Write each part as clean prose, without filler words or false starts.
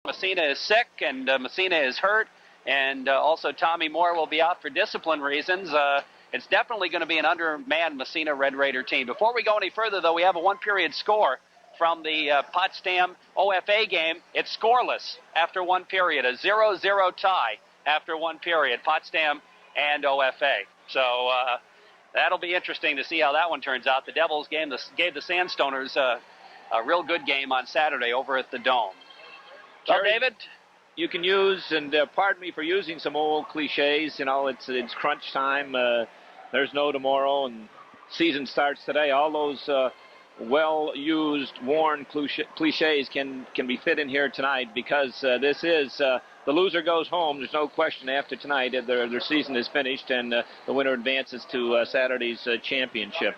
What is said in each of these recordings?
Massena is sick, and Massena is hurt, and also Tommy Moore will be out for discipline reasons. It's definitely going to be an undermanned Massena Red Raider team. Before we go any further, though, we have a one-period score from the Potsdam OFA game. It's scoreless after one period, a 0-0 tie after one period, Potsdam and OFA. So that'll be interesting to see how that one turns out. The Devils gave the Sandstoners a real good game on Saturday over at the Dome. Well, David, you can use, and pardon me for using some old cliches, you know, it's crunch time, there's no tomorrow, and season starts today. All those well-used, worn cliches can be fit in here tonight, because this is the loser goes home. There's no question after tonight. Their season is finished, and the winner advances to Saturday's championship.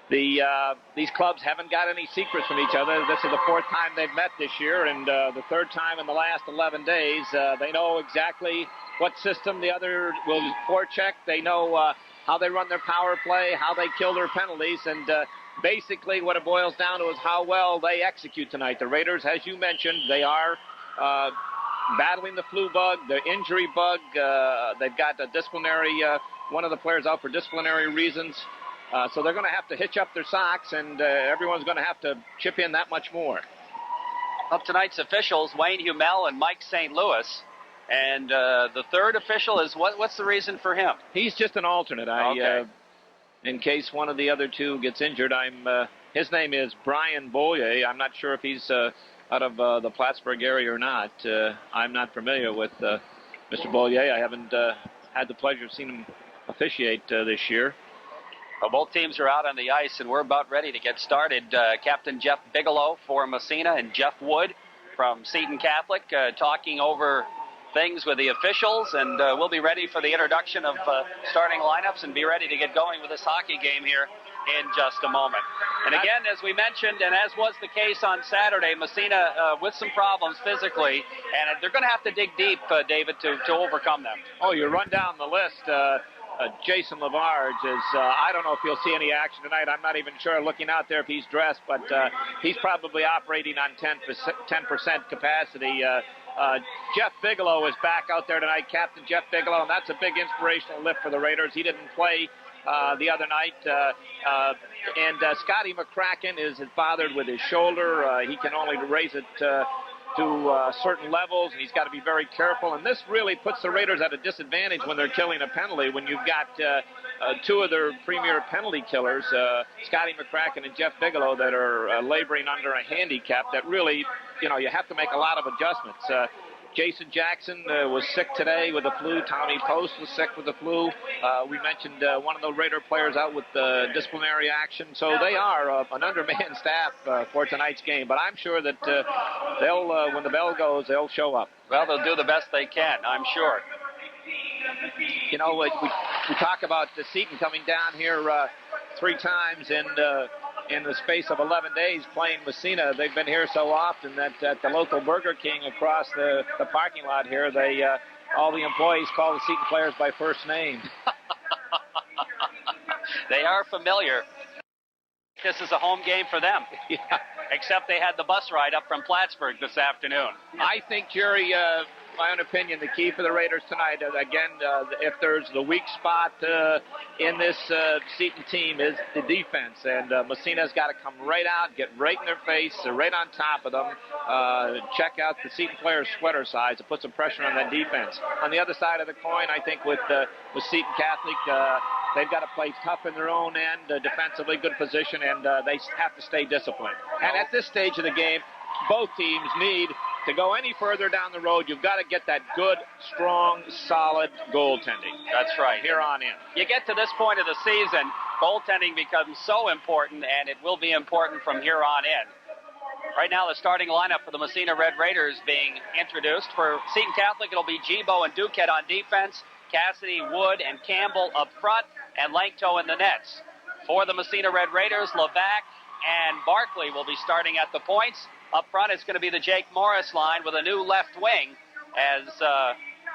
These clubs haven't got any secrets from each other. This is the fourth time they've met this year, and the third time in the last 11 days. They know exactly what system the other will forecheck. They know how they run their power play, how they kill their penalties, and basically what it boils down to is how well they execute tonight. The Raiders, as you mentioned, they are battling the flu bug, the injury bug. They've got a disciplinary, one of the players out for disciplinary reasons. So they're going to have to hitch up their socks, and everyone's going to have to chip in that much more. Of tonight's officials, Wayne Humel and Mike St. Louis. And the third official is, what's the reason for him? He's just an alternate. Okay. In case one of the other two gets injured, his name is Brian Bollier. I'm not sure if he's out of the Plattsburgh area or not. I'm not familiar with Mr. Bollier. I haven't had the pleasure of seeing him officiate this year. Well, both teams are out on the ice, and we're about ready to get started. Captain Jeff Bigelow for Massena and Jeff Wood from Seton Catholic talking over things with the officials, and we'll be ready for the introduction of starting lineups and be ready to get going with this hockey game here in just a moment. And again, as we mentioned, and as was the case on Saturday, Massena with some problems physically, and they're going to have to dig deep, David, to overcome them. Oh, you run down the list. Jason Lavarge is, I don't know if you'll see any action tonight. I'm not even sure looking out there if he's dressed, but he's probably operating on 10% capacity. Jeff Bigelow is back out there tonight, Captain Jeff Bigelow, and that's a big inspirational lift for the Raiders. He didn't play the other night. And Scotty McCracken is bothered with his shoulder. He can only raise it to certain levels, and he's got to be very careful. And this really puts the Raiders at a disadvantage when they're killing a penalty, when you've got two of their premier penalty killers, Scotty McCracken and Jeff Bigelow, that are laboring under a handicap that really, you know, you have to make a lot of adjustments. Jason Jackson was sick today with the flu. Tommy Post was sick with the flu. We mentioned one of the Raider players out with disciplinary action. So they are an undermanned staff for tonight's game. But I'm sure that they'll, when the bell goes, they'll show up. Well, they'll do the best they can, I'm sure. You know, we talk about the Seton coming down here 3 times in the space of 11 days playing Massena. They've been here so often that at the local Burger King across the parking lot here, all the employees call the Seton players by first name. They are familiar. This is a home game for them. Yeah. Except they had the bus ride up from Plattsburgh this afternoon. I think, Jerry, my own opinion, the key for the Raiders tonight, again, if there's the weak spot in this Seton team, is the defense. And Massena's got to come right out, get right in their face, right on top of them, check out the Seton players' sweater size to put some pressure on that defense. On the other side of the coin, I think with Seton Catholic, they've got to play tough in their own end, defensively good position, and they have to stay disciplined. And at this stage of the game, both teams need to go any further down the road. You've got to get that good, strong, solid goaltending. That's right. Here on in. You get to this point of the season, goaltending becomes so important, and it will be important from here on in. Right now, the starting lineup for the Massena Red Raiders being introduced. For Seton Catholic, it'll be Gibo and Duquette on defense, Cassidy, Wood, and Campbell up front, and Langto in the nets. For the Massena Red Raiders, Levac and Barkley will be starting at the points. Up front, it's going to be the Jake Morris line with a new left wing, as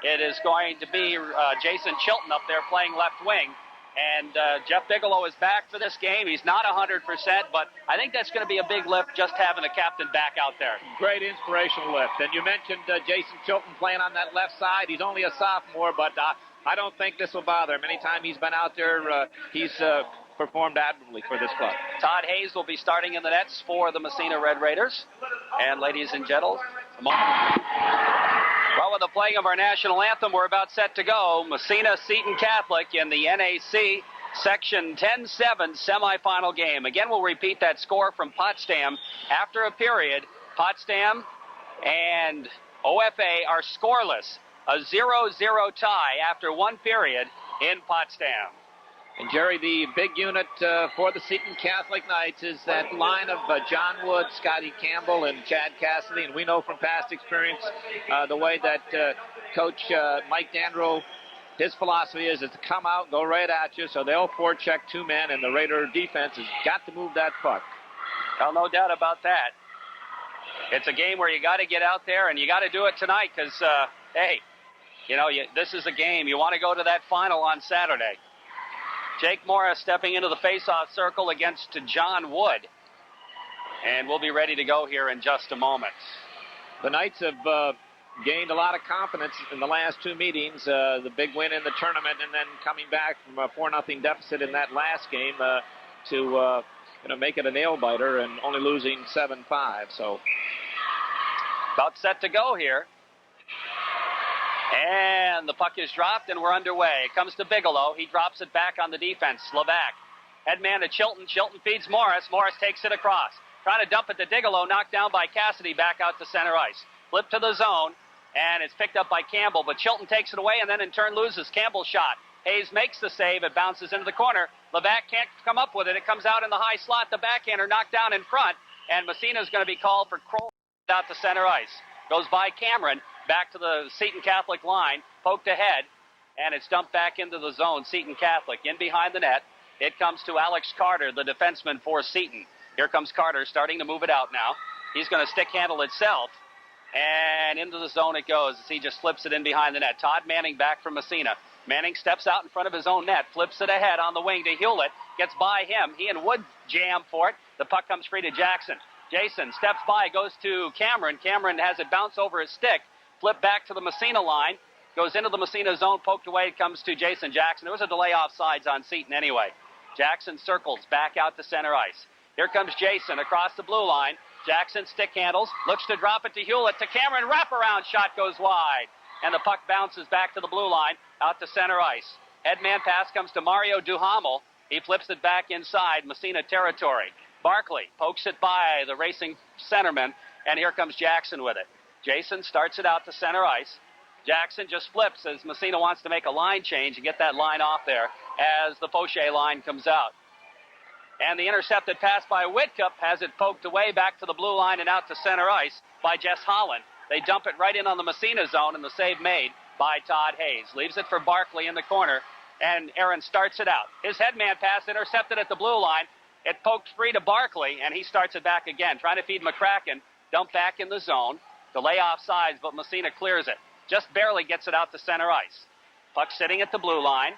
it is going to be Jason Chilton up there playing left wing And Jeff Bigelow is back for this game. He's not 100%, but I think that's going to be a big lift just having the captain back out there. Great inspirational lift. And you mentioned Jason Chilton playing on that left side. He's only a sophomore, but I don't think this will bother him. Anytime he's been out there, he's performed admirably for this club. Todd Hayes will be starting in the nets for the Massena Red Raiders. And ladies and gentlemen, well, with the playing of our national anthem, we're about set to go. Massena Seton Catholic in the NAC Section 10-7 semifinal game. Again, we'll repeat that score from Potsdam after a period. Potsdam and OFA are scoreless. A 0-0 tie after one period in Potsdam. And Jerry, the big unit for the Seton Catholic Knights is that line of John Wood, Scotty Campbell, and Chad Cassidy. And we know from past experience the way that Coach Mike Dandreau, his philosophy is to come out, go right at you. So they'll forecheck two men, and the Raider defense has got to move that puck. Well, no doubt about that. It's a game where you got to get out there, and you got to do it tonight because, hey, you know, this is a game. You want to go to that final on Saturday. Jake Morris stepping into the face-off circle against John Wood. And we'll be ready to go here in just a moment. The Knights have gained a lot of confidence in the last two meetings. The big win in the tournament and then coming back from a 4-0 deficit in that last game to make it a nail-biter and only losing 7-5. So about set to go here. And the puck is dropped, and we're underway. It comes to Bigelow. He drops it back on the defense. Levac. Headman to Chilton. Chilton feeds Morris. Morris takes it across. Trying to dump it to Bigelow. Knocked down by Cassidy back out to center ice. Flip to the zone, and it's picked up by Campbell. But Chilton takes it away and then in turn loses. Campbell's shot. Hayes makes the save. It bounces into the corner. Levac can't come up with it. It comes out in the high slot. The backhander knocked down in front. And Massena's going to be called for Kroll out to center ice. Goes by Cameron. Back to the Seton Catholic line, poked ahead, and it's dumped back into the zone. Seton Catholic in behind the net. It comes to Alex Carter, the defenseman for Seton. Here comes Carter, starting to move it out now. He's going to stick handle itself, and into the zone it goes as he just flips it in behind the net. Todd Manning back from Massena. Manning steps out in front of his own net, flips it ahead on the wing to Hewlett, gets by him. He and Wood jam for it. The puck comes free to Jackson. Jason steps by, goes to Cameron. Cameron has it bounce over his stick. Flip back to the Massena line, goes into the Massena zone, poked away, it comes to Jason Jackson. There was a delay offsides on Seton anyway. Jackson circles back out to center ice. Here comes Jason across the blue line. Jackson stick handles, looks to drop it to Hewlett, to Cameron, wraparound shot goes wide. And the puck bounces back to the blue line, out to center ice. Headman pass comes to Mario Duhamel. He flips it back inside Massena territory. Barkley pokes it by the racing centerman, and here comes Jackson with it. Jason starts it out to center ice. Jackson just flips as Massena wants to make a line change and get that line off there as the Fauché line comes out. And the intercepted pass by Whitcup has it poked away back to the blue line and out to center ice by Jess Holland. They dump it right in on the Massena zone, and the save made by Todd Hayes. Leaves it for Barkley in the corner, and Aaron starts it out. His headman pass intercepted at the blue line. It poked free to Barkley, and he starts it back again, trying to feed McCracken. Dump back in the zone. Delay offsides, but Massena clears it. Just barely gets it out to center ice. Puck sitting at the blue line.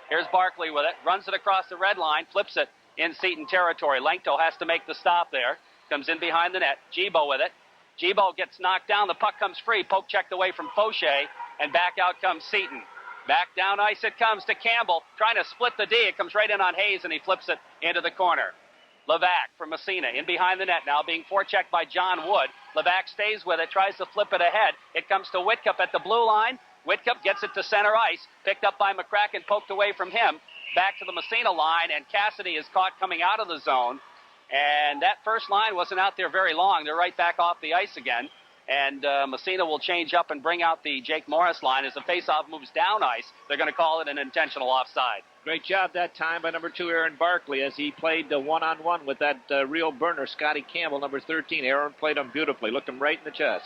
Here's Barkley with it. Runs it across the red line. Flips it in Seton territory. Langto has to make the stop there. Comes in behind the net. Gibo with it. Gibo gets knocked down. The puck comes free. Poke checked away from Fauché. And back out comes Seton. Back down ice it comes to Campbell. Trying to split the D. It comes right in on Hayes, and he flips it into the corner. Levac from Massena in behind the net now, being forechecked by John Wood. Levac stays with it, tries to flip it ahead. It comes to Whitcup at the blue line. Whitcup gets it to center ice, picked up by McCracken, poked away from him. Back to the Massena line, and Cassidy is caught coming out of the zone. And that first line wasn't out there very long. They're right back off the ice again. And Massena will change up and bring out the Jake Morris line. As the faceoff moves down ice, they're going to call it an intentional offside. Great job that time by number 2, Aaron Barkley, as he played one-on-one with that real burner, Scotty Campbell, number 13. Aaron played him beautifully, looked him right in the chest.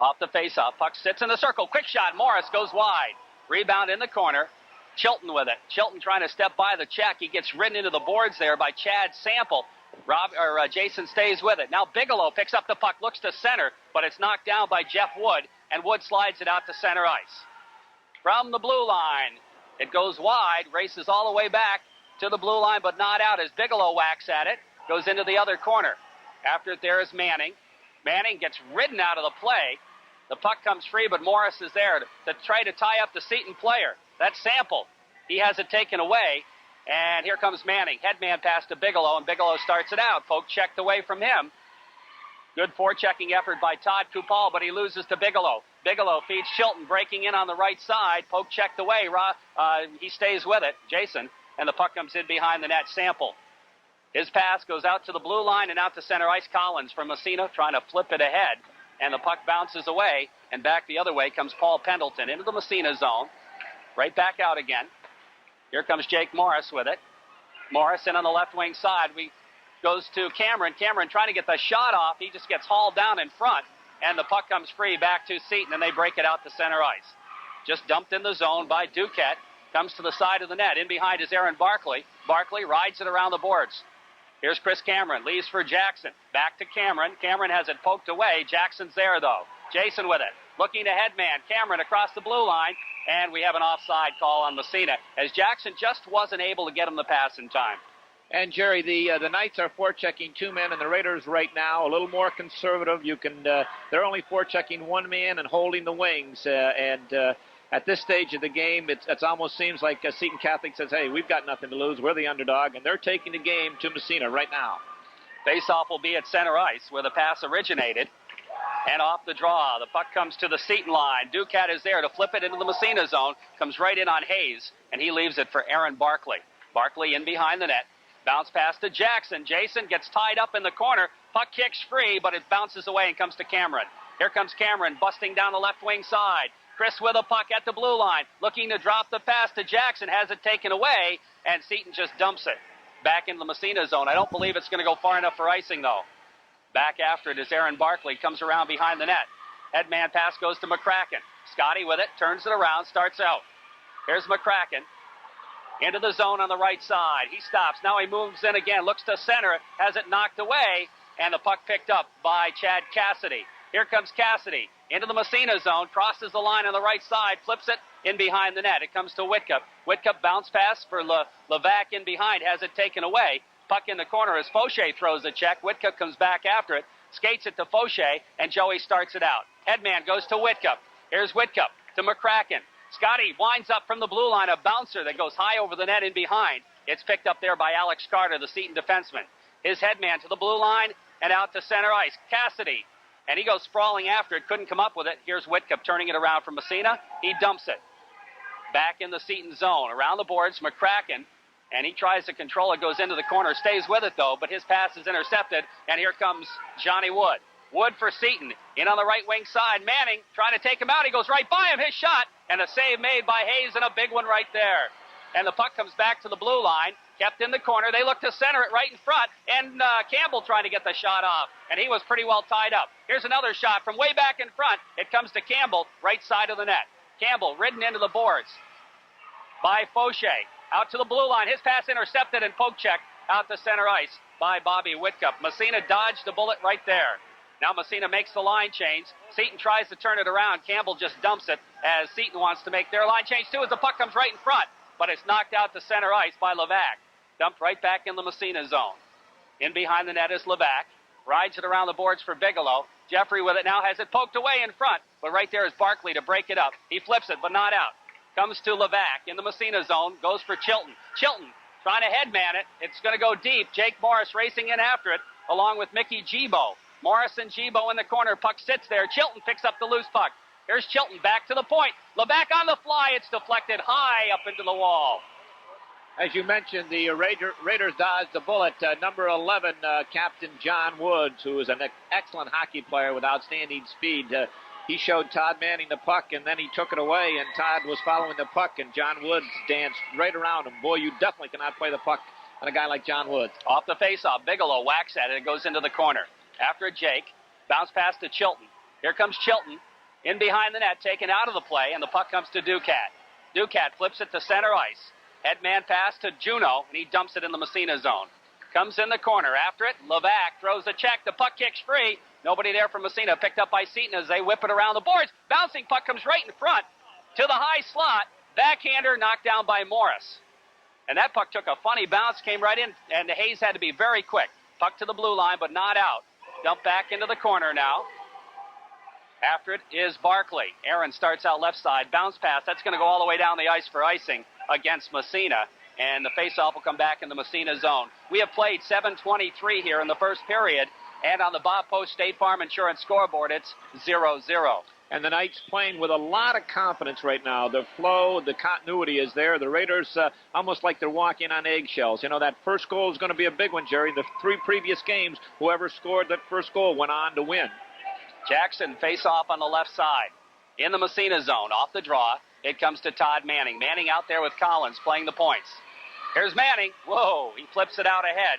Off the faceoff, puck sits in the circle. Quick shot, Morris goes wide. Rebound in the corner. Chilton with it. Chilton trying to step by the check. He gets ridden into the boards there by Chad Sample. Jason stays with it. Now Bigelow picks up the puck, looks to center, but it's knocked down by Jeff Wood, and Wood slides it out to center ice. From the blue line, It goes wide, races all the way back to the blue line, but not out as Bigelow whacks at it. Goes into the other corner. After it there is Manning. Manning gets ridden out of the play. The puck comes free, but Morris is there to try to tie up the Seton player. That's Sample. He has it taken away. And here comes Manning. Headman pass to Bigelow, and Bigelow starts it out. Poke checked away from him. Good forechecking effort by Todd Kupal, but he loses to Bigelow. Bigelow feeds Chilton, breaking in on the right side. Poke checked away. He stays with it, Jason, and the puck comes in behind the net. Sample. His pass goes out to the blue line and out to center ice. Collins from Massena trying to flip it ahead, and the puck bounces away, and back the other way comes Paul Pendleton into the Massena zone. Right back out again. Here comes Jake Morris with it. Morris in on the left wing side. Goes to Cameron. Cameron trying to get the shot off. He just gets hauled down in front, and the puck comes free back to Seton, and they break it out to center ice. Just dumped in the zone by Duquette. Comes to the side of the net. In behind is Aaron Barkley. Barkley rides it around the boards. Here's Chris Cameron. Leaves for Jackson. Back to Cameron. Cameron has it poked away. Jackson's there, though. Jason with it. Looking to headman. Cameron across the blue line. And we have an offside call on Massena, as Jackson just wasn't able to get him the pass in time. And, Jerry, the Knights are forechecking two men, and the Raiders right now a little more conservative. They're only forechecking one man and holding the wings. At this stage of the game, it almost seems like Seton Catholic says, hey, we've got nothing to lose. We're the underdog, and they're taking the game to Massena right now. Face-off will be at center ice, where the pass originated. And off the draw, the puck comes to the Seton line. Duquette is there to flip it into the Massena zone. Comes right in on Hayes, and he leaves it for Aaron Barkley. Barkley in behind the net. Bounce pass to Jackson. Jason gets tied up in the corner. Puck kicks free, but it bounces away and comes to Cameron. Here comes Cameron busting down the left wing side. Chris with a puck at the blue line. Looking to drop the pass to Jackson. Has it taken away, and Seton just dumps it back into the Massena zone. I don't believe it's going to go far enough for icing, though. Back after it is Aaron Barkley. Comes around behind the net. Headman pass goes to McCracken. Scotty with it. Turns it around. Starts out. Here's McCracken. Into the zone on the right side. He stops. Now he moves in again. Looks to center. Has it knocked away. And the puck picked up by Chad Cassidy. Here comes Cassidy. Into the Massena zone. Crosses the line on the right side. Flips it in behind the net. It comes to Whitcup. Whitcup bounce pass for Levac in behind. Has it taken away. Puck in the corner as Fauché throws the check. Whitcup comes back after it. Skates it to Fauché. And Joey starts it out. Headman goes to Whitcup. Here's Whitcup to McCracken. Scotty winds up from the blue line, a bouncer that goes high over the net in behind. It's picked up there by Alex Carter, the Seton defenseman. His headman to the blue line and out to center ice. Cassidy, and he goes sprawling after it, couldn't come up with it. Here's Whitcup turning it around from Massena. He dumps it. Back in the Seton zone, around the boards, McCracken, and he tries to control it, goes into the corner, stays with it though, but his pass is intercepted, and here comes Johnny Wood. Wood for Seton, in on the right wing side. Manning trying to take him out. He goes right by him. His shot, and a save made by Hayes, and a big one right there. And the puck comes back to the blue line, kept in the corner. They look to center it right in front, and Campbell trying to get the shot off, and he was pretty well tied up. Here's another shot from way back in front. It comes to Campbell, right side of the net. Campbell ridden into the boards by Fauché. Out to the blue line. His pass intercepted and poke check out to center ice by Bobby Whitcup. Massena dodged the bullet right there. Now Massena makes the line change. Seton tries to turn it around. Campbell just dumps it as Seton wants to make their line change too as the puck comes right in front. But it's knocked out to center ice by Levac. Dumped right back in the Massena zone. In behind the net is Levac. Rides it around the boards for Bigelow. Jeffrey with it now has it poked away in front. But right there is Barkley to break it up. He flips it but not out. Comes to Levac in the Massena zone. Goes for Chilton. Chilton trying to headman it. It's going to go deep. Jake Morris racing in after it along with Mickey Gibo. Morris and Gibo in the corner. Puck sits there. Chilton picks up the loose puck. Here's Chilton back to the point. Levac on the fly. It's deflected high up into the wall. As you mentioned, the Raiders dodged the bullet. Number 11, Captain John Woods, who is an excellent hockey player with outstanding speed. He showed Todd Manning the puck, and then he took it away, and Todd was following the puck, and John Woods danced right around him. Boy, you definitely cannot play the puck on a guy like John Woods. Off the faceoff, Bigelow whacks at it. It goes into the corner. After Jake, bounce pass to Chilton. Here comes Chilton, in behind the net, taken out of the play, and the puck comes to Duquette. Duquette flips it to center ice. Headman pass to Juneau, and he dumps it in the Massena zone. Comes in the corner. After it, Levac throws a check. The puck kicks free. Nobody there for Massena. Picked up by Seton as they whip it around the boards. Bouncing puck comes right in front to the high slot, Backhander knocked down by Morris. And that puck took a funny bounce, came right in, and Hayes had to be very quick. Puck to the blue line, but not out. Dumped back into the corner now. After it is Barkley. Aaron starts out left side. Bounce pass. That's going to go all the way down the ice for icing against Massena. And the faceoff will come back in the Massena zone. We have played 7:23 here in the first period. And on the Bob Post State Farm Insurance scoreboard, it's 0-0. And the Knights playing with a lot of confidence right now. The flow, the continuity is there. The Raiders almost like they're walking on eggshells. You know, that first goal is going to be a big one, Jerry. The 3 previous games, whoever scored that first goal went on to win. Jackson face off on the left side. In the Massena zone, off the draw, it comes to Todd Manning. Manning out there with Collins playing the points. Here's Manning. Whoa, he flips it out ahead.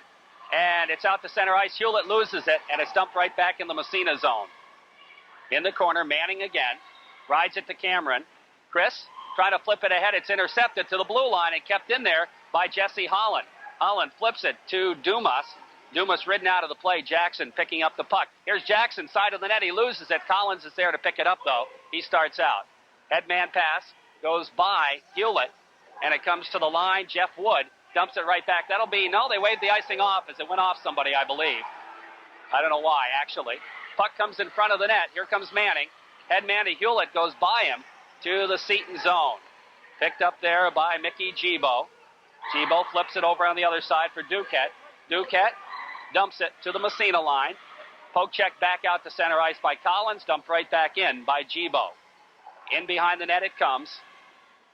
And it's out to center ice. Hewlett loses it, and it's dumped right back in the Massena zone. In the corner, Manning again. Rides it to Cameron. Chris trying to flip it ahead. It's intercepted to the blue line and kept in there by Jesse Holland. Holland flips it to Dumas. Dumas ridden out of the play. Jackson picking up the puck. Here's Jackson, side of the net. He loses it. Collins is there to pick it up, though. He starts out. Headman pass goes by Hewlett, and it comes to the line. Jeff Wood dumps it right back. That'll be, no, they waved the icing off as it went off somebody, I believe. I don't know why, actually. Puck comes in front of the net. Here comes Manning. Headman to Hewlett goes by him to the Seton zone. Picked up there by Mickey Gibo. Gibo flips it over on the other side for Duquette. Duquette dumps it to the Massena line. Poke check back out to center ice by Collins. Dumped right back in by Gibo. In behind the net it comes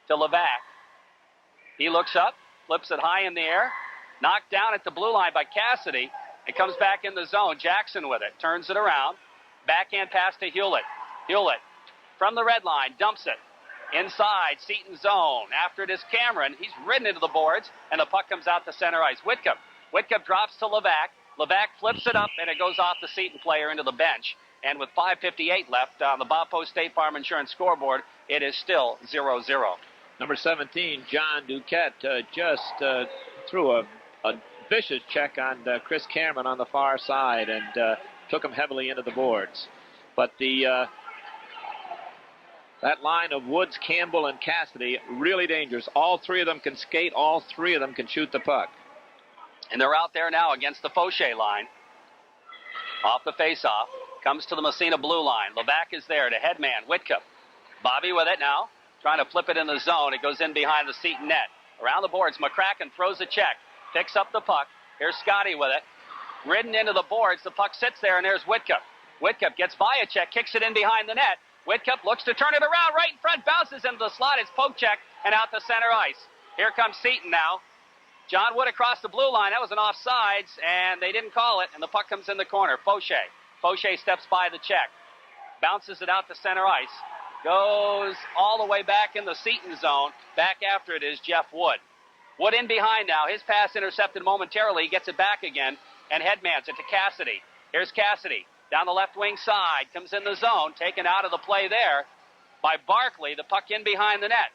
to Levac. He looks up, flips it high in the air. Knocked down at the blue line by Cassidy. It comes back in the zone. Jackson with it. Turns it around. Backhand pass to Hewlett. Hewlett from the red line. Dumps it. Inside. Seton zone. After it is Cameron. He's ridden into the boards. And the puck comes out to center ice. Whitcup. Whitcup drops to Levac. Levac flips it up. And it goes off the Seton player into the bench. And with 5:58 left on the Bob Post State Farm Insurance scoreboard, it is still 0-0. Number 17, John Duquette, just threw a vicious check on Chris Cameron on the far side and took him heavily into the boards. But that line of Woods, Campbell, and Cassidy, really dangerous. All 3 of them can skate. All 3 of them can shoot the puck. And they're out there now against the Fauché line. Off the faceoff. Comes to the Massena blue line. Levac is there to Headman. Whitcup. Bobby with it now. Trying to flip it in the zone. It goes in behind the Seton net. Around the boards, McCracken throws a check. Picks up the puck. Here's Scotty with it. Ridden into the boards. The puck sits there, and there's Whitcup. Whitcup gets by a check, kicks it in behind the net. Whitcup looks to turn it around right in front, bounces into the slot. It's poke check and out to center ice. Here comes Seton now. John Wood across the blue line. That was an offsides, and they didn't call it, and the puck comes in the corner. Fauché. Fauché steps by the check. Bounces it out to center ice. Goes all the way back in the Seton zone. Back after it is Jeff Wood. Wood in behind now. His pass intercepted momentarily. He gets it back again and headmans it to Cassidy. Here's Cassidy down the left wing side. Comes in the zone. Taken out of the play there by Barkley. The puck in behind the net.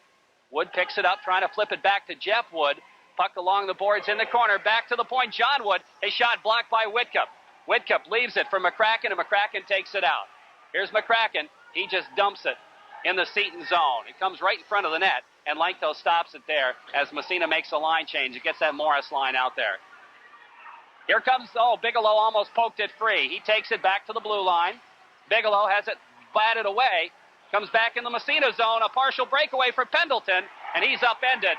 Wood picks it up, trying to flip it back to Jeff Wood. Puck along the boards in the corner. Back to the point. John Wood. His shot blocked by Whitcup. Whitcup leaves it for McCracken, and McCracken takes it out. Here's McCracken. He just dumps it in the Seton zone. It comes right in front of the net, and Langto stops it there as Massena makes a line change. It gets that Morris line out there. Here comes, Bigelow almost poked it free. He takes it back to the blue line. Bigelow has it batted away. Comes back in the Massena zone. A partial breakaway for Pendleton, and he's upended.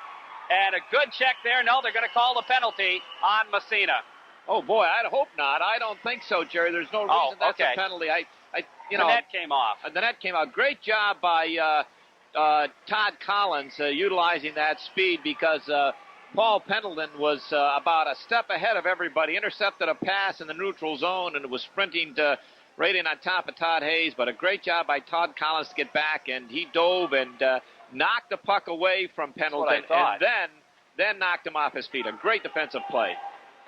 And a good check there. No, they're going to call the penalty on Massena. Oh, boy, I hope not. I don't think so, Jerry. There's no reason that's a penalty. The net came off. The net came out. Great job by Todd Collins utilizing that speed because Paul Pendleton was about a step ahead of everybody, intercepted a pass in the neutral zone, and was sprinting right in on top of Todd Hayes. But a great job by Todd Collins to get back, and he dove and knocked the puck away from Pendleton, and then knocked him off his feet. A great defensive play.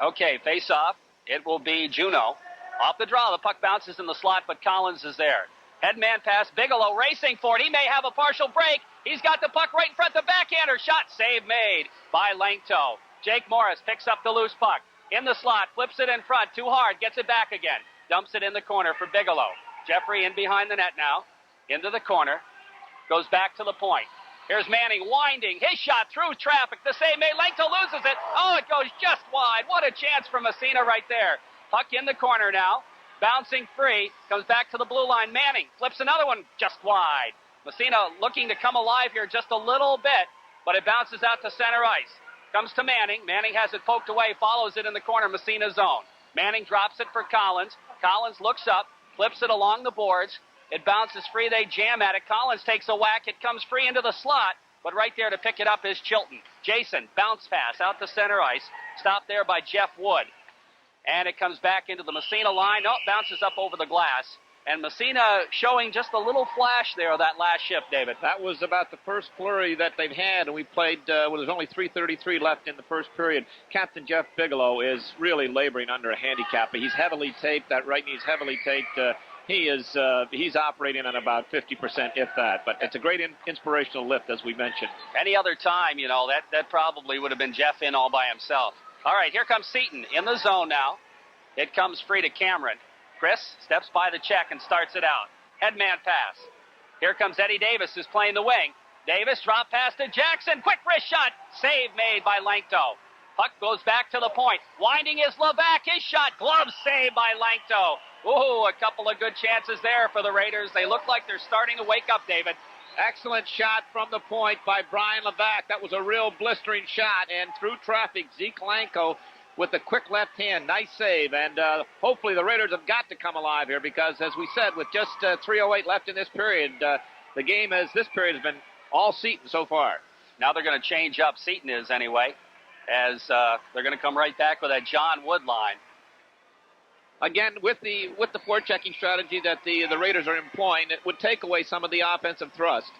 Okay, face-off. It will be Juneau. Off the draw, the puck bounces in the slot, but Collins is there. Headman pass, Bigelow racing for it. He may have a partial break. He's got the puck right in front. The backhander shot, save made by Langto. Jake Morris picks up the loose puck. In the slot, flips it in front, too hard, gets it back again. Dumps it in the corner for Bigelow. Jeffrey in behind the net now. Into the corner. Goes back to the point. Here's Manning winding. His shot through traffic. The save made. Langto loses it. Oh, it goes just wide. What a chance for Massena right there. Puck in the corner now. Bouncing free. Comes back to the blue line. Manning flips another one just wide. Massena looking to come alive here just a little bit, but it bounces out to center ice. Comes to Manning. Manning has it poked away. Follows it in the corner. Massena zone. Manning drops it for Collins. Collins looks up. Flips it along the boards. It bounces free. They jam at it. Collins takes a whack. It comes free into the slot. But right there to pick it up is Chilton. Jason, bounce pass out to center ice. Stopped there by Jeff Wood. And it comes back into the Massena line. Oh, bounces up over the glass. And Massena showing just a little flash there of that last shift, David. That was about the first flurry that they've had, and we played, well, there's only 3:33 left in the first period. Captain Jeff Bigelow is really laboring under a handicap. He's heavily taped. That right knee's heavily taped. He's operating on about 50%, if that. But it's a great inspirational lift, as we mentioned. Any other time, that probably would have been Jeff in all by himself. All right, here comes Seton in the zone now. It comes free to Cameron. Chris steps by the check and starts it out. Headman pass. Here comes Eddie Davis, who's playing the wing. Davis drop pass to Jackson. Quick wrist shot. Save made by Langto. Puck goes back to the point. Winding is Levac. His shot. Glove save by Langto. Ooh, a couple of good chances there for the Raiders. They look like they're starting to wake up, David. Excellent shot from the point by Brian Levac. That was a real blistering shot. And through traffic, Zeke Langto with the quick left hand. Nice save. And hopefully the Raiders have got to come alive here because, as we said, with just 3:08 left in this period, the game this period has been all Seton so far. Now they're going to change up. Seton is anyway, as they're going to come right back with that John Wood line. Again, with the forechecking strategy that the Raiders are employing, it would take away some of the offensive thrust.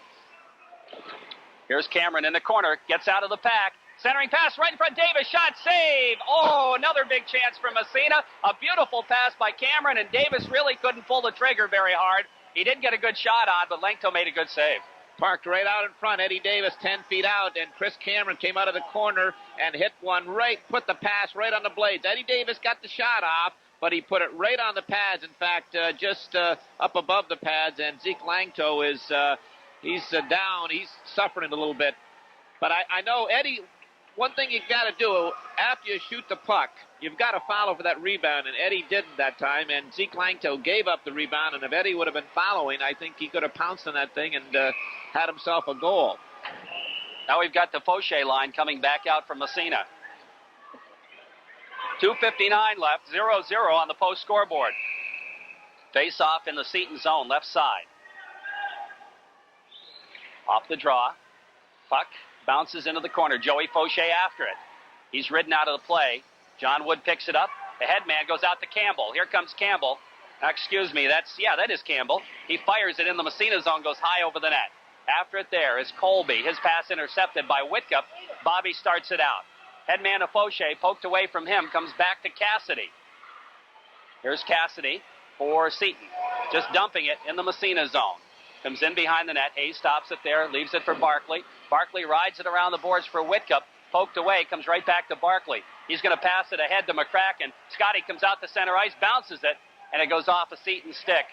Here's Cameron in the corner, gets out of the pack. Centering pass right in front, Davis, shot, save! Oh, another big chance for Massena. A beautiful pass by Cameron, and Davis really couldn't pull the trigger very hard. He did get a good shot on, but Langto made a good save. Parked right out in front, Eddie Davis 10 feet out, and Chris Cameron came out of the corner and hit one right, put the pass right on the blades. Eddie Davis got the shot off, but he put it right on the pads. In fact, just up above the pads, and Zeke Langto is he's down. He's suffering a little bit. But I know, Eddie, one thing you've got to do after you shoot the puck, you've got to follow for that rebound, and Eddie didn't that time, and Zeke Langto gave up the rebound, and if Eddie would have been following, I think he could have pounced on that thing and had himself a goal. Now we've got the Fauché line coming back out from Massena. 2:59 left, 0-0 on the post scoreboard. Face off in the Seton zone, left side. Off the draw. Puck bounces into the corner. Joey Fauché after it. He's ridden out of the play. John Wood picks it up. The headman goes out to Campbell. Here comes Campbell. Excuse me, that is Campbell. He fires it in the Massena zone, goes high over the net. After it there is Colby. His pass intercepted by Whitcup. Bobby starts it out. Headman of Fauché, poked away from him, comes back to Cassidy. Here's Cassidy for Seton. Just dumping it in the Massena zone. Comes in behind the net. Hayes stops it there, leaves it for Barkley. Barkley rides it around the boards for Whitcup. Poked away, comes right back to Barkley. He's going to pass it ahead to McCracken. Scotty comes out to center ice, bounces it, and it goes off a Seton stick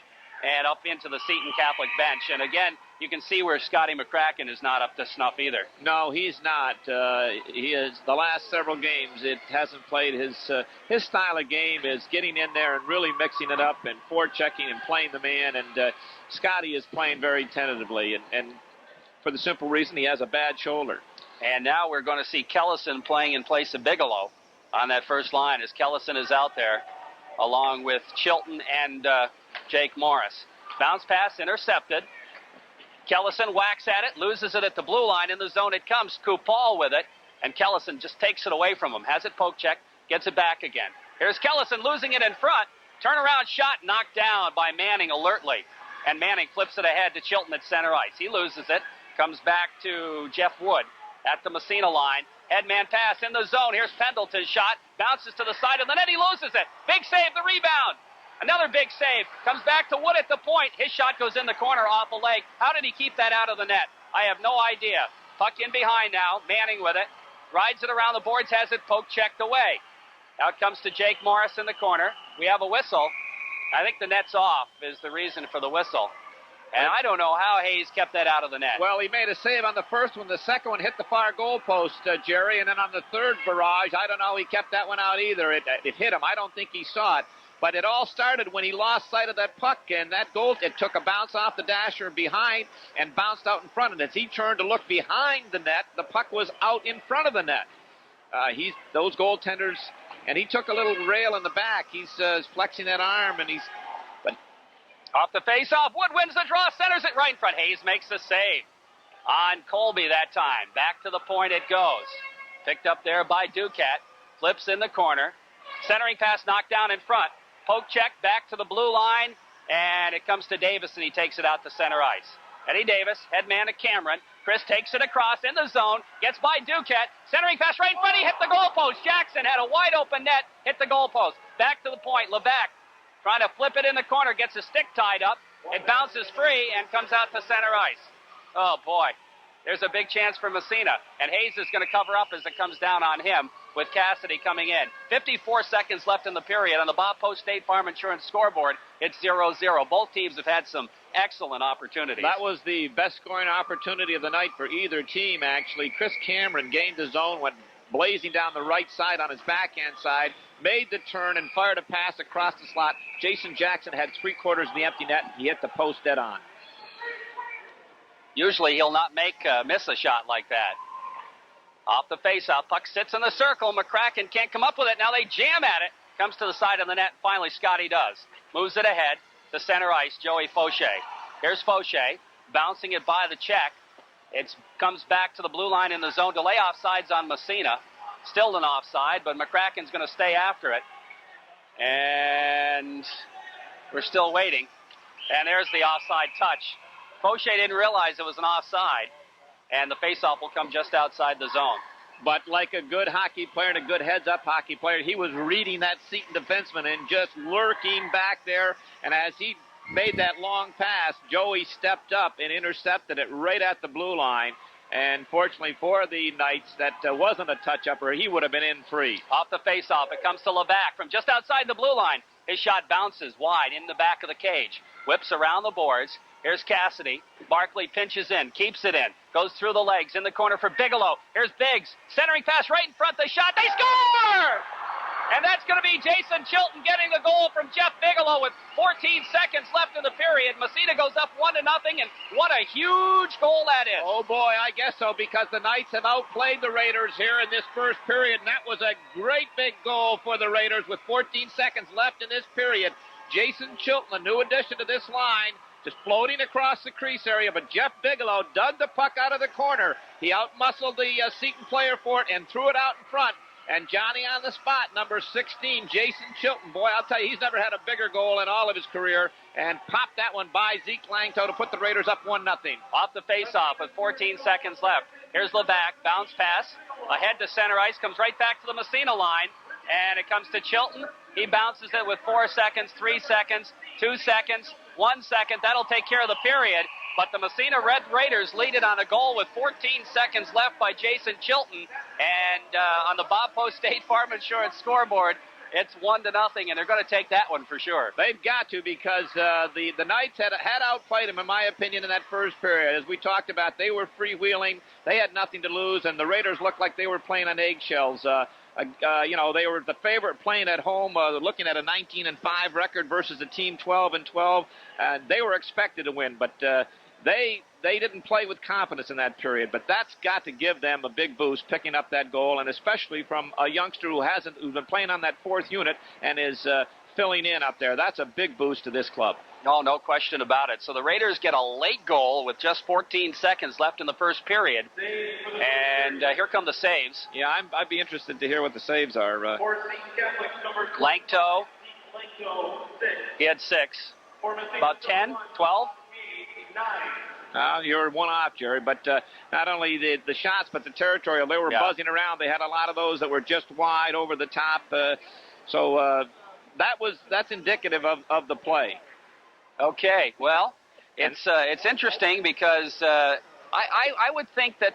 and up into the Seton Catholic bench. And again, you can see where Scotty McCracken is not up to snuff either. No, he's not. He is the last several games. It hasn't played his style of game is getting in there and really mixing it up and forechecking and playing the man. And Scotty is playing very tentatively, and for the simple reason he has a bad shoulder. And now we're going to see Kellison playing in place of Bigelow on that first line as Kellison is out there along with Chilton and Jake Morris. Bounce pass intercepted. Kellison whacks at it, loses it at the blue line. In the zone it comes. Kupal with it, and Kellison just takes it away from him. Has it poke check, gets it back again. Here's Kellison losing it in front. Turnaround shot knocked down by Manning alertly. And Manning flips it ahead to Chilton at center ice. He loses it, comes back to Jeff Wood at the Massena line. Headman pass in the zone. Here's Pendleton's shot. Bounces to the side of the net. He loses it. Big save, the rebound. Another big save. Comes back to Wood at the point. His shot goes in the corner off a leg. How did he keep that out of the net? I have no idea. Puck in behind now. Manning with it. Rides it around the boards. Has it poke checked away. Now it comes to Jake Morris in the corner. We have a whistle. I think the net's off is the reason for the whistle. And I don't know how Hayes kept that out of the net. Well, he made a save on the first one. The second one hit the far goal post, Jerry. And then on the third barrage, I don't know, he kept that one out either. It hit him. I don't think he saw it. But it all started when he lost sight of that puck, and that goal, it took a bounce off the dasher behind and bounced out in front. And as he turned to look behind the net, the puck was out in front of the net. Those goaltenders, and he took a little rail in the back. He's flexing that arm, and but off the face-off, Wood wins the draw, centers it right in front. Hayes makes the save on Colby that time. Back to the point it goes. Picked up there by Duquette. Flips in the corner. Centering pass knocked down in front. Poke check back to the blue line, and it comes to Davis, and he takes it out to center ice. Eddie Davis, head man to Cameron. Chris takes it across in the zone, gets by Duquette. Centering pass right in front, he hit the goalpost. Jackson had a wide open net, hit the goalpost. Back to the point, Levac trying to flip it in the corner, gets a stick tied up. It bounces free and comes out to center ice. Oh, boy. There's a big chance for Massena, and Hayes is going to cover up as it comes down on him with Cassidy coming in. 54 seconds left in the period. On the Bob Post State Farm Insurance scoreboard, it's 0-0. Both teams have had some excellent opportunities. That was the best scoring opportunity of the night for either team, actually. Chris Cameron gained the zone, went blazing down the right side on his backhand side, made the turn and fired a pass across the slot. Jason Jackson had three-quarters of the empty net, and he hit the post dead on. Usually he'll not miss a shot like that. Off the faceoff, puck sits in the circle. McCracken can't come up with it. Now they jam at it. Comes to the side of the net. Finally, Scotty does. Moves it ahead to center ice, Joey Fauché. Here's Fauché, bouncing it by the check. It comes back to the blue line in the zone. Delay offsides on Massena. Still an offside, but McCracken's going to stay after it. And we're still waiting. And there's the offside touch. Fauché didn't realize it was an offside, and the faceoff will come just outside the zone. But like a good hockey player and a good heads-up hockey player, he was reading that Seton defenseman and just lurking back there. And as he made that long pass, Joey stepped up and intercepted it right at the blue line. And fortunately for the Knights, that wasn't a touch-up, or he would have been in free. Off the faceoff, it comes to Levac from just outside the blue line. His shot bounces wide in the back of the cage. Whips around the boards. Here's Cassidy. Barkley pinches in, keeps it in, goes through the legs, in the corner for Bigelow. Here's Biggs, centering pass right in front, the shot, they score! And that's going to be Jason Chilton getting the goal from Jeff Bigelow with 14 seconds left in the period. Massena goes up 1-0, and what a huge goal that is. Oh, boy, I guess so, because the Knights have outplayed the Raiders here in this first period, and that was a great big goal for the Raiders with 14 seconds left in this period. Jason Chilton, a new addition to this line, just floating across the crease area, but Jeff Bigelow dug the puck out of the corner. He outmuscled the Seton player for it and threw it out in front. And Johnny on the spot, number 16, Jason Chilton. Boy, I'll tell you, he's never had a bigger goal in all of his career. And popped that one by Zeke Langto to put the Raiders up 1-0. Off the faceoff with 14 seconds left. Here's Levac, bounce pass, ahead to center ice, comes right back to the Massena line. And it comes to Chilton. He bounces it with 4 seconds, 3 seconds, 2 seconds, 1 second. That'll take care of the period. But the Massena Red Raiders lead it on a goal with 14 seconds left by Jason Chilton. And on the Bob Post State Farm Insurance scoreboard, it's 1-0, and they're going to take that one for sure. They've got to, because the Knights had outplayed them, in my opinion, in that first period. As we talked about, they were freewheeling. They had nothing to lose, and the Raiders looked like they were playing on eggshells. They were the favorite playing at home, looking at a 19-5 record versus a team 12-12. They were expected to win, but they didn't play with confidence in that period. But that's got to give them a big boost, picking up that goal, and especially from a youngster who's been playing on that fourth unit and is filling in up there. That's a big boost to this club. No question about it. So the Raiders get a late goal with just 14 seconds left in the first period. And here come the saves. Yeah, I'd be interested to hear what the saves are. Langto, he had 6. About 10, 12? You're one off, Jerry, but not only the shots, but the territorial. They were buzzing around. They had a lot of those that were just wide over the top. That's indicative of the play. Okay, well, it's interesting because I would think that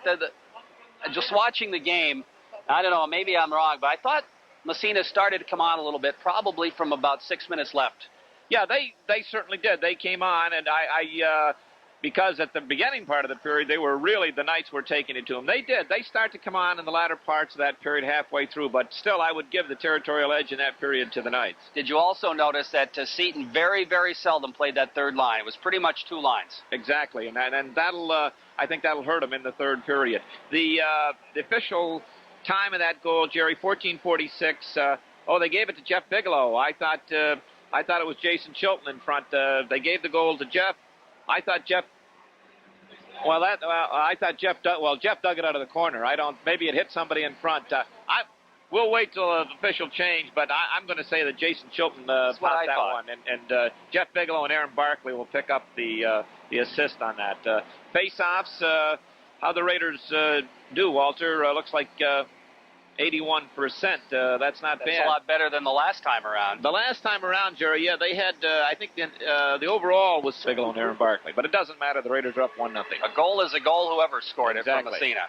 just watching the game, I don't know, maybe I'm wrong, but I thought Massena started to come on a little bit, probably from about 6 minutes left. Yeah, they certainly did. They came on, and I because at the beginning part of the period, the Knights were taking it to them. They did. They start to come on in the latter parts of that period halfway through, but still I would give the territorial edge in that period to the Knights. Did you also notice that Seton very, very seldom played that third line? It was pretty much two lines. Exactly, and that'll I think that'll hurt them in the third period. The official time of that goal, Jerry, 14:46. They gave it to Jeff Bigelow. I thought it was Jason Chilton in front. They gave the goal to Jeff. I thought Jeff Jeff dug it out of the corner. Maybe it hit somebody in front. We'll wait till the official change, but I'm going to say that Jason Chilton popped that one, and Jeff Bigelow and Aaron Barkley will pick up the assist on that. Face-offs, how the Raiders do, Walter, looks like 81%. That's not bad. That's a lot better than the last time around. The last time around, Jerry, yeah, they had, I think the overall was Bigelow and Aaron Barkley. But it doesn't matter. The Raiders are up 1-0. A goal is a goal, whoever scored it from Massena.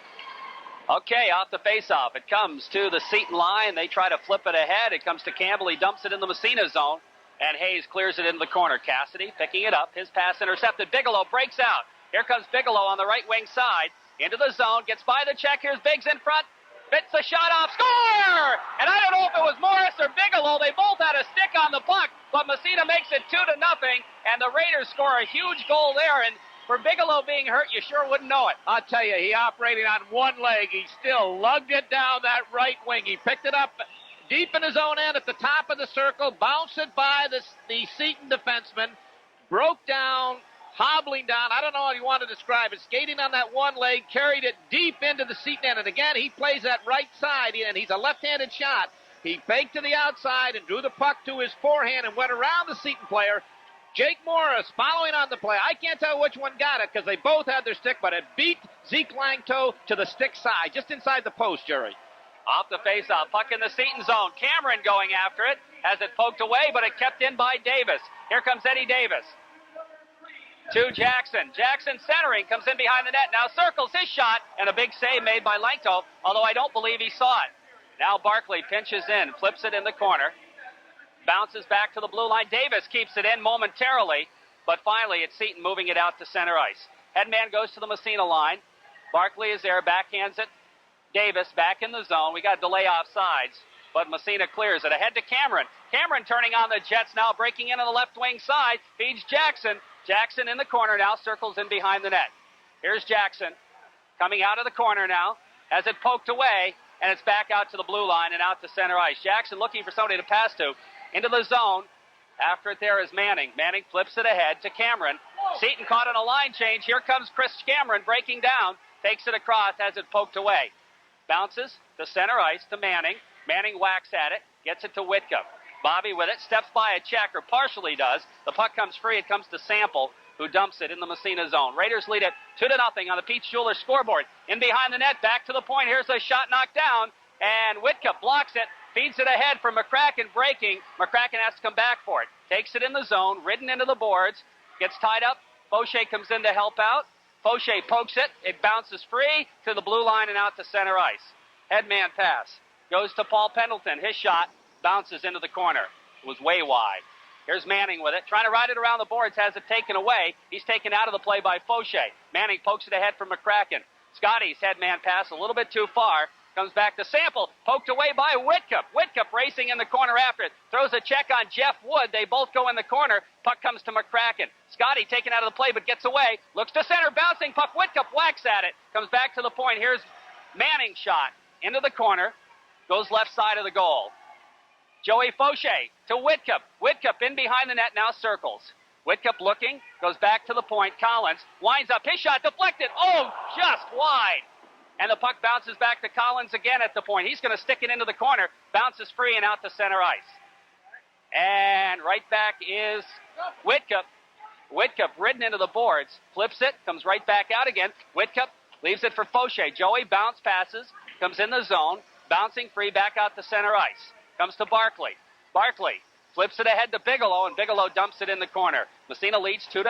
Okay, off the face-off. It comes to the Seton line. They try to flip it ahead. It comes to Campbell. He dumps it in the Massena zone. And Hayes clears it into the corner. Cassidy picking it up. His pass intercepted. Bigelow breaks out. Here comes Bigelow on the right wing side. Into the zone. Gets by the check. Here's Biggs in front. Fits the shot off. Score! And I don't know if it was Morris or Bigelow. They both had a stick on the puck. But Massena makes it 2-0. And the Raiders score a huge goal there. And for Bigelow being hurt, you sure wouldn't know it. I'll tell you, he operated on one leg. He still lugged it down that right wing. He picked it up deep in his own end at the top of the circle, bounced it by the Seton defenseman, broke down, hobbling down. I don't know how you want to describe it. Skating on that one leg, carried it deep into the Seton end. And again, he plays that right side, and he's a left-handed shot. He faked to the outside and drew the puck to his forehand and went around the Seton player. Jake Morris following on the play. I can't tell which one got it because they both had their stick, but it beat Zeke Langto to the stick side, just inside the post, Jerry. Off the face-off, puck in the Seton zone. Cameron going after it, has it poked away, but it kept in by Davis. Here comes Eddie Davis. To Jackson. Jackson centering, comes in behind the net, now circles his shot, and a big save made by Langto, although I don't believe he saw it. Now Barkley pinches in, flips it in the corner. Bounces back to the blue line. Davis keeps it in momentarily, but finally it's Seton moving it out to center ice. Headman goes to the Massena line. Barkley is there, backhands it. Davis back in the zone. We got delay off sides, but Massena clears it. Ahead to Cameron. Cameron turning on the Jets now, breaking in on the left wing side. Feeds Jackson. Jackson in the corner now, circles in behind the net. Here's Jackson coming out of the corner now. Has it poked away, and it's back out to the blue line and out to center ice. Jackson looking for somebody to pass to. Into the zone. After it there is Manning. Manning flips it ahead to Cameron. Seton caught on a line change. Here comes Chris Cameron breaking down. Takes it across, has it poked away. Bounces to center ice to Manning. Manning whacks at it. Gets it to Whitcomb. Bobby with it. Steps by a check, or partially does. The puck comes free. It comes to Sample, who dumps it in the Massena zone. Raiders lead it 2-0 on the Pete Schuler scoreboard. In behind the net. Back to the point. Here's a shot knocked down. And Whitcomb blocks it. Feeds it ahead for McCracken breaking. McCracken has to come back for it. Takes it in the zone, ridden into the boards. Gets tied up. Fauché comes in to help out. Fauché pokes it. It bounces free to the blue line and out to center ice. Headman pass. Goes to Paul Pendleton. His shot bounces into the corner. It was way wide. Here's Manning with it. Trying to ride it around the boards. Has it taken away. He's taken out of the play by Fauché. Manning pokes it ahead for McCracken. Scotty's headman pass a little bit too far. Comes back to Sample, poked away by Whitcup. Whitcup racing in the corner after it. Throws a check on Jeff Wood. They both go in the corner. Puck comes to McCracken. Scotty taken out of the play but gets away. Looks to center, bouncing puck. Whitcup whacks at it. Comes back to the point. Here's Manning's shot. Into the corner. Goes left side of the goal. Joey Fauché to Whitcup. Whitcup in behind the net, now circles. Whitcup looking. Goes back to the point. Collins winds up. His shot deflected. Oh, just wide. And the puck bounces back to Collins again at the point. He's going to stick it into the corner. Bounces free and out to center ice. And right back is Whitcup. Whitcup ridden into the boards. Flips it. Comes right back out again. Whitcup leaves it for Fauché. Joey bounce passes. Comes in the zone. Bouncing free back out to center ice. Comes to Barkley. Barkley flips it ahead to Bigelow, and Bigelow dumps it in the corner. Massena leads 2-0.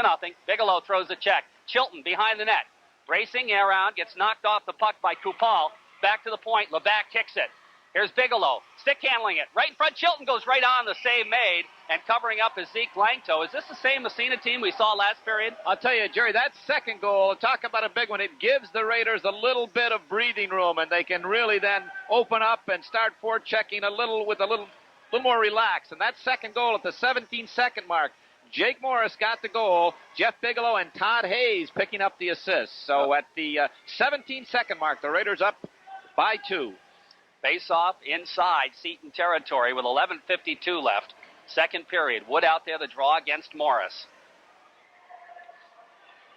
Bigelow throws a check. Chilton behind the net. Racing around, gets knocked off the puck by Kupal. Back to the point, Labatt kicks it. Here's Bigelow, stick handling it. Right in front, Chilton goes right on, the save made, and covering up is Zeke Langto. Is this the same Massena team we saw last period? I'll tell you, Jerry, that second goal, talk about a big one. It gives the Raiders a little bit of breathing room, and they can really then open up and start forechecking a little more relaxed. And that second goal at the 17-second mark, Jake Morris got the goal. Jeff Bigelow and Todd Hayes picking up the assist. So at the 17-second mark, the Raiders up by 2. Face-off inside Seton territory with 11:52 left. Second period. Wood out there, the draw against Morris.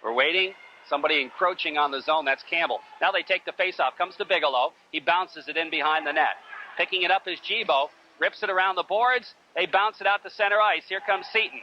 We're waiting. Somebody encroaching on the zone. That's Campbell. Now they take the face-off. Comes to Bigelow. He bounces it in behind the net. Picking it up is Gibo. Rips it around the boards. They bounce it out to center ice. Here comes Seton.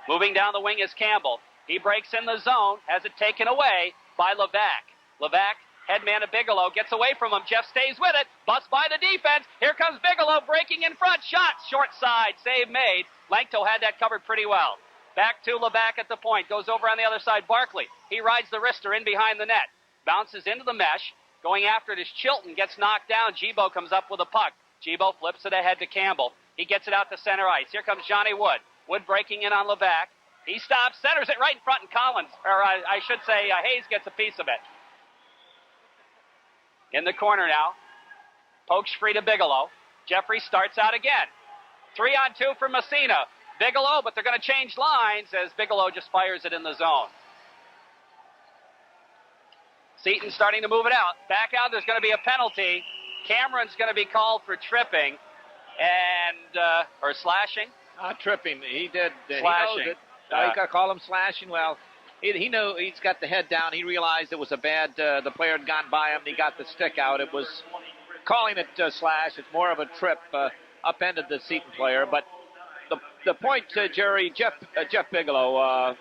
Moving down the wing is Campbell. He breaks in the zone. Has it taken away by Levac. Levac, headman to Bigelow. Gets away from him. Jeff stays with it. Bust by the defense. Here comes Bigelow breaking in front. Shot. Short side. Save made. Langto had that covered pretty well. Back to Levac at the point. Goes over on the other side. Barkley. He rides the wrister in behind the net. Bounces into the mesh. Going after it is Chilton. Gets knocked down. Gibo comes up with a puck. Gibo flips it ahead to Campbell. He gets it out to center ice. Here comes Johnny Wood. Wood breaking in on Levac. He stops, centers it right in front, and Collins, or I should say Hayes gets a piece of it. In the corner now. Pokes free to Bigelow. Jeffrey starts out again. 3-on-2 for Massena. Bigelow, but they're going to change lines as Bigelow just fires it in the zone. Seton starting to move it out. Back out, there's going to be a penalty. Cameron's going to be called for tripping and or slashing. Not tripping. He did. Slashing. He knows it. You got to call him slashing. Well, he knew he's got the head down. He realized it was a bad. The player had gone by him. And he got the stick out. It was calling it slash. It's more of a trip. Upended the Seton player. But the point, Jerry, Jeff Bigelow.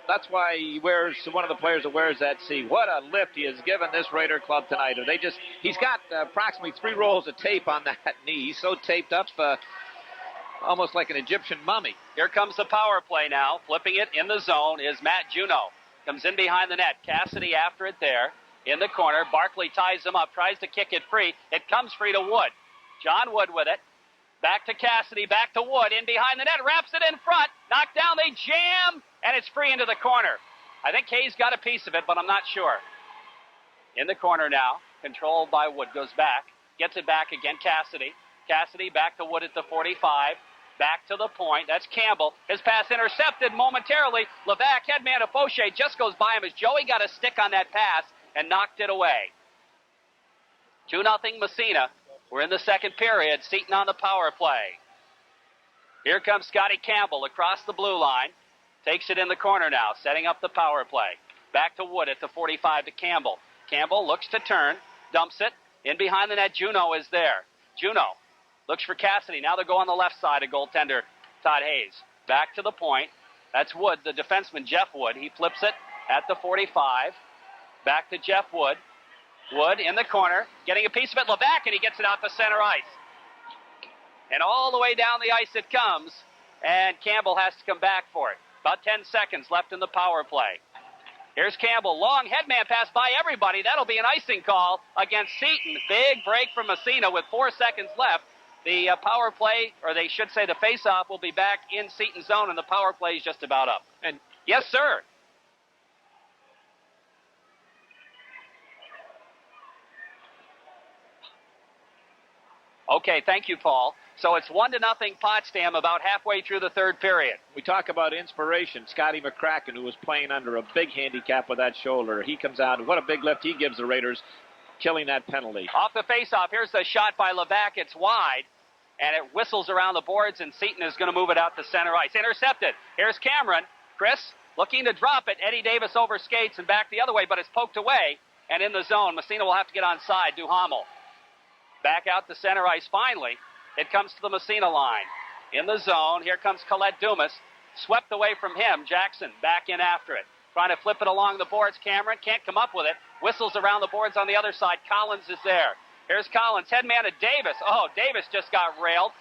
That's why he wears one of the players that wears that C. What a lift he has given this Raider club tonight. He's got approximately 3 rolls of tape on that knee. He's so taped up, almost like an Egyptian mummy. Here comes the power play now. Flipping it in the zone is Matt Juneau. Comes in behind the net. Cassidy after it there. In the corner. Barkley ties him up. Tries to kick it free. It comes free to Wood. John Wood with it. Back to Cassidy. Back to Wood. In behind the net. Wraps it in front. Knocked down. They jam. And it's free into the corner. I think Hayes got a piece of it, but I'm not sure. In the corner now. Controlled by Wood. Goes back. Gets it back again. Cassidy. Cassidy back to Wood at the 45. Back to the point. That's Campbell. His pass intercepted momentarily. Levac, headman of Fauché, just goes by him as Joey got a stick on that pass and knocked it away. 2-0 Massena. We're in the second period. Seton on the power play. Here comes Scotty Campbell across the blue line. Takes it in the corner now, setting up the power play. Back to Wood at the 45 to Campbell. Campbell looks to turn, dumps it. In behind the net, Juneau is there. Juneau looks for Cassidy. Now they'll go on the left side of goaltender Todd Hayes. Back to the point. That's Wood, the defenseman, Jeff Wood. He flips it at the 45. Back to Jeff Wood. Wood in the corner, getting a piece of it. Levac, and he gets it out to center ice. And all the way down the ice it comes, and Campbell has to come back for it. About 10 seconds left in the power play. Here's Campbell. Long headman pass by everybody. That'll be an icing call against Seton. Big break from Massena with 4 seconds left. The power play, or they should say the face-off, will be back in Seton zone, and the power play is just about up. And yes, sir. Okay, thank you, Paul. So it's 1-0 Potsdam about halfway through the third period. We talk about inspiration. Scotty McCracken, who was playing under a big handicap with that shoulder. He comes out. What a big lift he gives the Raiders, killing that penalty. Off the face-off, here's the shot by Levac. It's wide, and it whistles around the boards, and Seton is going to move it out to center ice. Intercepted. Here's Cameron. Chris looking to drop it. Eddie Davis over skates and back the other way, but it's poked away and in the zone. Massena will have to get on side. Duhamel. Back out to center ice finally. It comes to the Massena line. In the zone, here comes Colette Dumas. Swept away from him. Jackson back in after it. Trying to flip it along the boards. Cameron can't come up with it. Whistles around the boards on the other side. Collins is there. Here's Collins. Headman to Davis. Oh, Davis just got railed.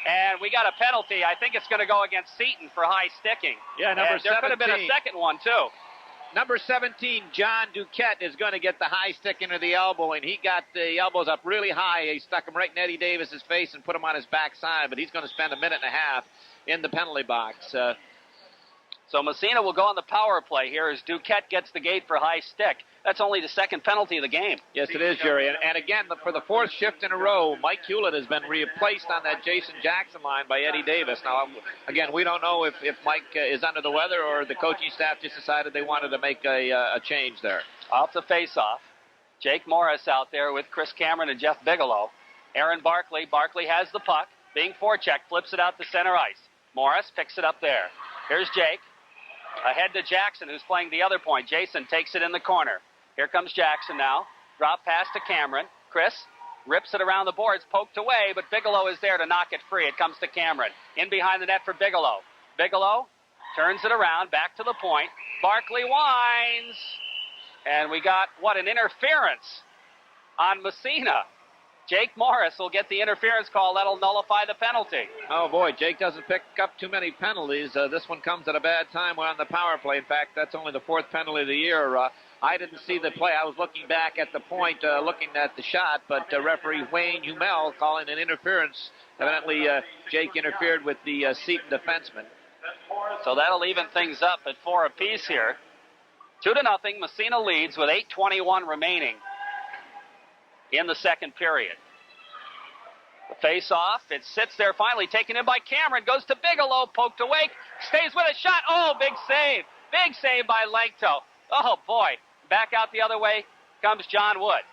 And we got a penalty. I think it's going to go against Seton for high sticking. Yeah, number 17. There could have been a second one, too. Number 17, John Duquette, is going to get the high stick into the elbow, and he got the elbows up really high. He stuck them right in Eddie Davis's face and put him on his backside, but he's going to spend a minute and a half in the penalty box. So Massena will go on the power play here as Duquette gets the gate for high stick. That's only the second penalty of the game. Yes, it is, Jerry. And again, for the fourth shift in a row, Mike Hewlett has been replaced on that Jason Jackson line by Eddie Davis. Now, again, we don't know if Mike is under the weather or the coaching staff just decided they wanted to make a change there. Off the face-off, Jake Morris out there with Chris Cameron and Jeff Bigelow. Aaron Barkley. Barkley has the puck. Being forechecked, flips it out to center ice. Morris picks it up there. Here's Jake. Ahead to Jackson, who's playing the other point. Jason takes it in the corner. Here comes Jackson now. Drop pass to Cameron. Chris rips it around the boards, poked away, but Bigelow is there to knock it free. It comes to Cameron. In behind the net for Bigelow. Bigelow turns it around, back to the point. Barkley winds. And we got, an interference on Massena. Jake Morris will get the interference call. That'll nullify the penalty. Oh, boy, Jake doesn't pick up too many penalties. This one comes at a bad time. We're on the power play. In fact, that's only the fourth penalty of the year. I didn't see the play. I was looking back at the point, looking at the shot, but referee Wayne Humel calling an interference. Evidently, Jake interfered with the Seton defenseman. So that'll even things up at 4 apiece here. 2-0. Massena leads with 8:21 remaining in the second period. The face-off, it sits there finally, taken in by Cameron, goes to Bigelow, poked away, stays with a shot. Oh, big save. Big save by Langto. Oh, boy. Back out the other way comes John Wood.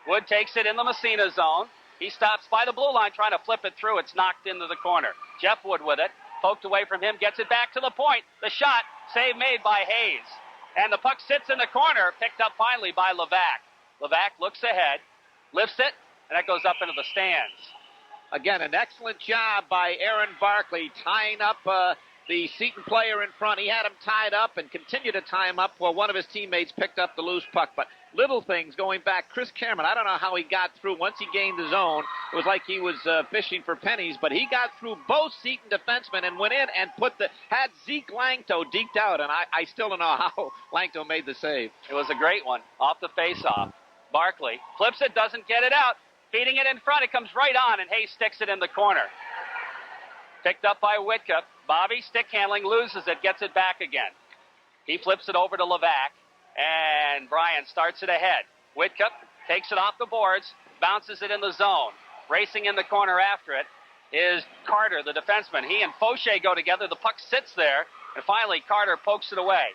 Wood takes it in the Massena zone. He stops by the blue line trying to flip it through. It's knocked into the corner. Jeff Wood with it. Poked away from him, gets it back to the point. The shot, save made by Hayes. And the puck sits in the corner, picked up finally by Levac. Levac looks ahead, lifts it, and that goes up into the stands. Again, an excellent job by Aaron Barkley tying up the Seton player in front. He had him tied up and continued to tie him up while one of his teammates picked up the loose puck. But little things going back. Chris Cameron, I don't know how he got through. Once he gained the zone, it was like he was fishing for pennies, but he got through both Seton defensemen and went in and had Zeke Langto deked out, and I still don't know how Langto made the save. It was a great one off the face-off. Barkley flips it, doesn't get it out. Feeding it in front, it comes right on, and Hayes sticks it in the corner. Picked up by Whitcup. Bobby, stick handling, loses it, gets it back again. He flips it over to Levac, and Bryan starts it ahead. Whitcup takes it off the boards, bounces it in the zone. Racing in the corner after it is Carter, the defenseman. He and Fauché go together. The puck sits there, and finally Carter pokes it away.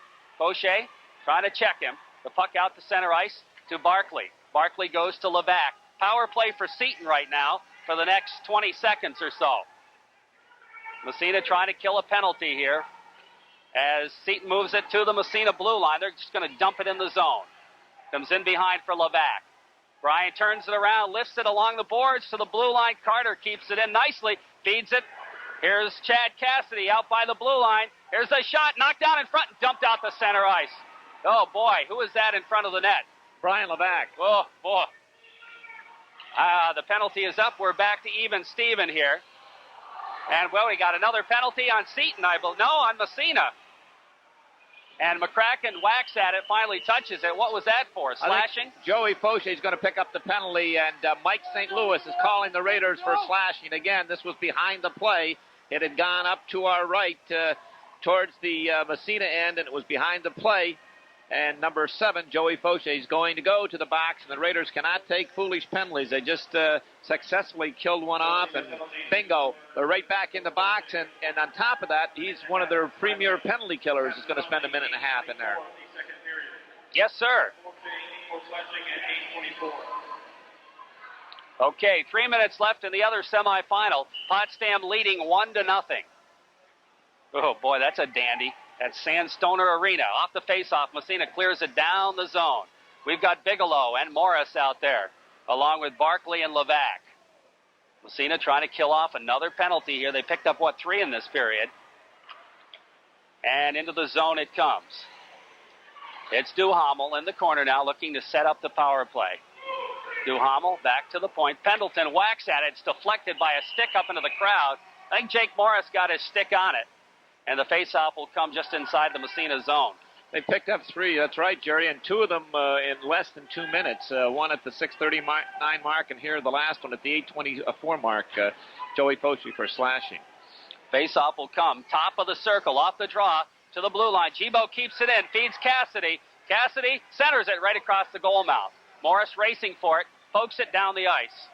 Fauché trying to check him. The puck out to center ice to Barkley. Barkley goes to Levac. Power play for Seton right now for the next 20 seconds or so. Massena trying to kill a penalty here as Seton moves it to the Massena blue line. They're just going to dump it in the zone. Comes in behind for Levac. Bryan turns it around, lifts it along the boards to the blue line. Carter keeps it in nicely, feeds it. Here's Chad Cassidy out by the blue line. Here's a shot, knocked down in front, dumped out to center ice. Oh, boy, who is that in front of the net? Brian Levac. Oh, boy. The penalty is up. We're back to even Steven here. And, well, we got another penalty on Seton, I believe. No, on Massena. And McCracken whacks at it, finally touches it. What was that for? Slashing? Joey Fauché is going to pick up the penalty, and Mike St. Louis is calling the Raiders for slashing. Again, this was behind the play. It had gone up to our right towards the Massena end, and it was behind the play. And number 7, Joey Fauché, is going to go to the box, and the Raiders cannot take foolish penalties. They just successfully killed one off, and bingo, they're right back in the box. And on top of that, he's one of their premier penalty killers. He's going to spend a minute and a half in there. Yes, sir. Okay, 3 minutes left in the other semifinal. Potsdam leading 1-0. Oh, boy, that's a dandy. At Sandstoner Arena. Off the face-off, Massena clears it down the zone. We've got Bigelow and Morris out there, along with Barkley and Levac. Massena trying to kill off another penalty here. They picked up, 3 in this period. And into the zone it comes. It's Duhamel in the corner now, looking to set up the power play. Duhamel back to the point. Pendleton whacks at it. It's deflected by a stick up into the crowd. I think Jake Morris got his stick on it. And the faceoff will come just inside the Massena zone. They picked up 3. That's right, Jerry, and 2 of them in less than 2 minutes. One at the 6:39 mark, and here the last one at the 8:24 mark. Joey Foshee for slashing. Face-off will come. Top of the circle, off the draw to the blue line. Gibo keeps it in, feeds Cassidy. Cassidy centers it right across the goal mouth. Morris racing for it, pokes it down the ice.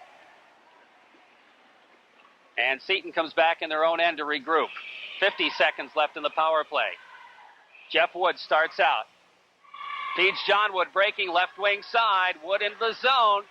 And Seton comes back in their own end to regroup. 50 seconds left in the power play. Jeff Wood starts out. Feeds John Wood, breaking left wing side. Wood into the zone.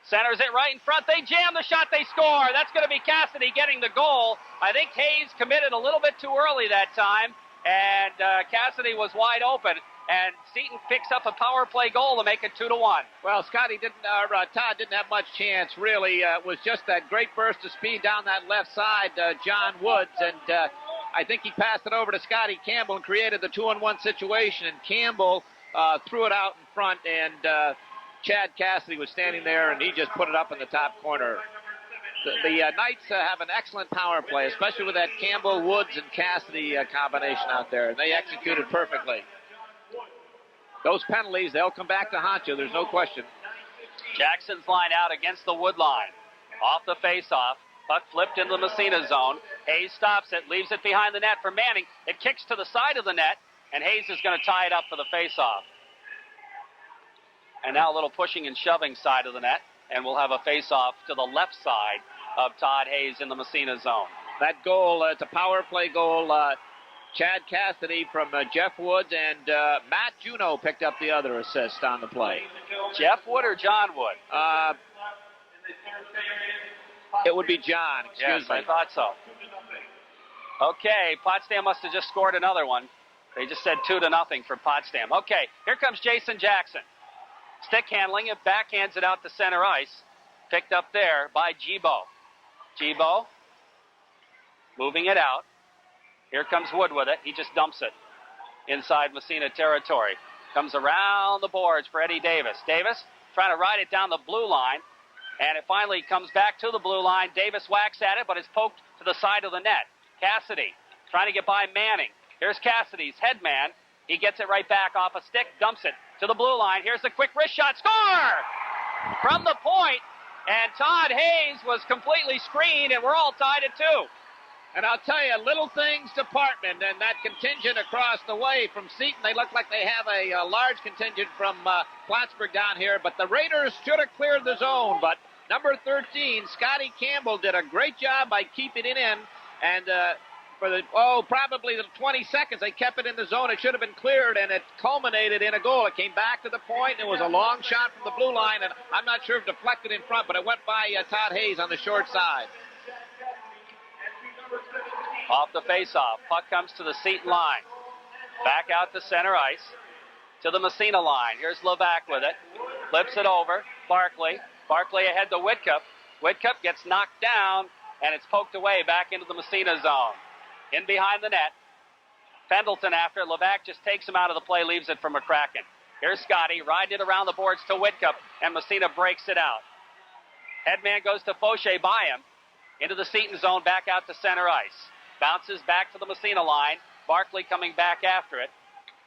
Centers it right in front. They jam the shot. They score. That's going to be Cassidy getting the goal. I think Hayes committed a little bit too early that time. And Cassidy was wide open. And Seton picks up a power play goal to make it 2-1. Well, Todd didn't have much chance, really. It was just that great burst of speed down that left side, John Woods. And I think he passed it over to Scotty Campbell and created the 2-on-1 situation. And Campbell threw it out in front, and Chad Cassidy was standing there, and he just put it up in the top corner. The Knights have an excellent power play, especially with that Campbell, Woods, and Cassidy combination out there. They executed perfectly. Those penalties, they'll come back to haunt you. There's no question. Jackson's line out against the Wood line. Off the face-off. Puck flipped into the Massena zone. Hayes stops it, leaves it behind the net for Manning. It kicks to the side of the net, and Hayes is going to tie it up for the face-off. And now a little pushing and shoving side of the net, and we'll have a face-off to the left side of Todd Hayes in the Massena zone. That goal, it's a power play goal. Chad Cassidy from Jeff Woods, and Matt Juneau picked up the other assist on the play. Jeff Wood or John Wood? It would be John, excuse me. I thought so. Okay, Potsdam must have just scored another one. They just said 2-0 for Potsdam. Okay, here comes Jason Jackson. Stick handling it, backhands it out to center ice. Picked up there by Gibo. Gibo moving it out. Here comes Wood with it. He just dumps it inside Massena territory. Comes around the boards for Eddie Davis. Davis trying to ride it down the blue line, and it finally comes back to the blue line. Davis whacks at it, but it's poked to the side of the net. Cassidy trying to get by Manning. Here's Cassidy's head man. He gets it right back off a stick, dumps it to the blue line. Here's the quick wrist shot. Score! From the point, and Todd Hayes was completely screened, and we're all tied at 2. And I'll tell you, Little Things department and that contingent across the way from Seton, they look like they have a large contingent from Plattsburgh down here, but the Raiders should have cleared the zone. But number 13, Scotty Campbell, did a great job by keeping it in, and for probably the 20 seconds they kept it in the zone. It should have been cleared, and it culminated in a goal. It came back to the point. It was a long shot from the blue line, and I'm not sure if it deflected in front, but it went by Todd Hayes on the short side. Off the face-off. Puck comes to the Seton line. Back out to center ice. To the Massena line. Here's Levac with it. Flips it over. Barkley. Barkley ahead to Whitcup. Whitcup gets knocked down, and it's poked away back into the Massena zone. In behind the net. Pendleton after it. Levac just takes him out of the play, leaves it for McCracken. Here's Scotty. Riding it around the boards to Whitcup, and Massena breaks it out. Headman goes to Foshee by him. Into the Seton zone, back out to center ice. Bounces back to the Massena line. Barkley coming back after it.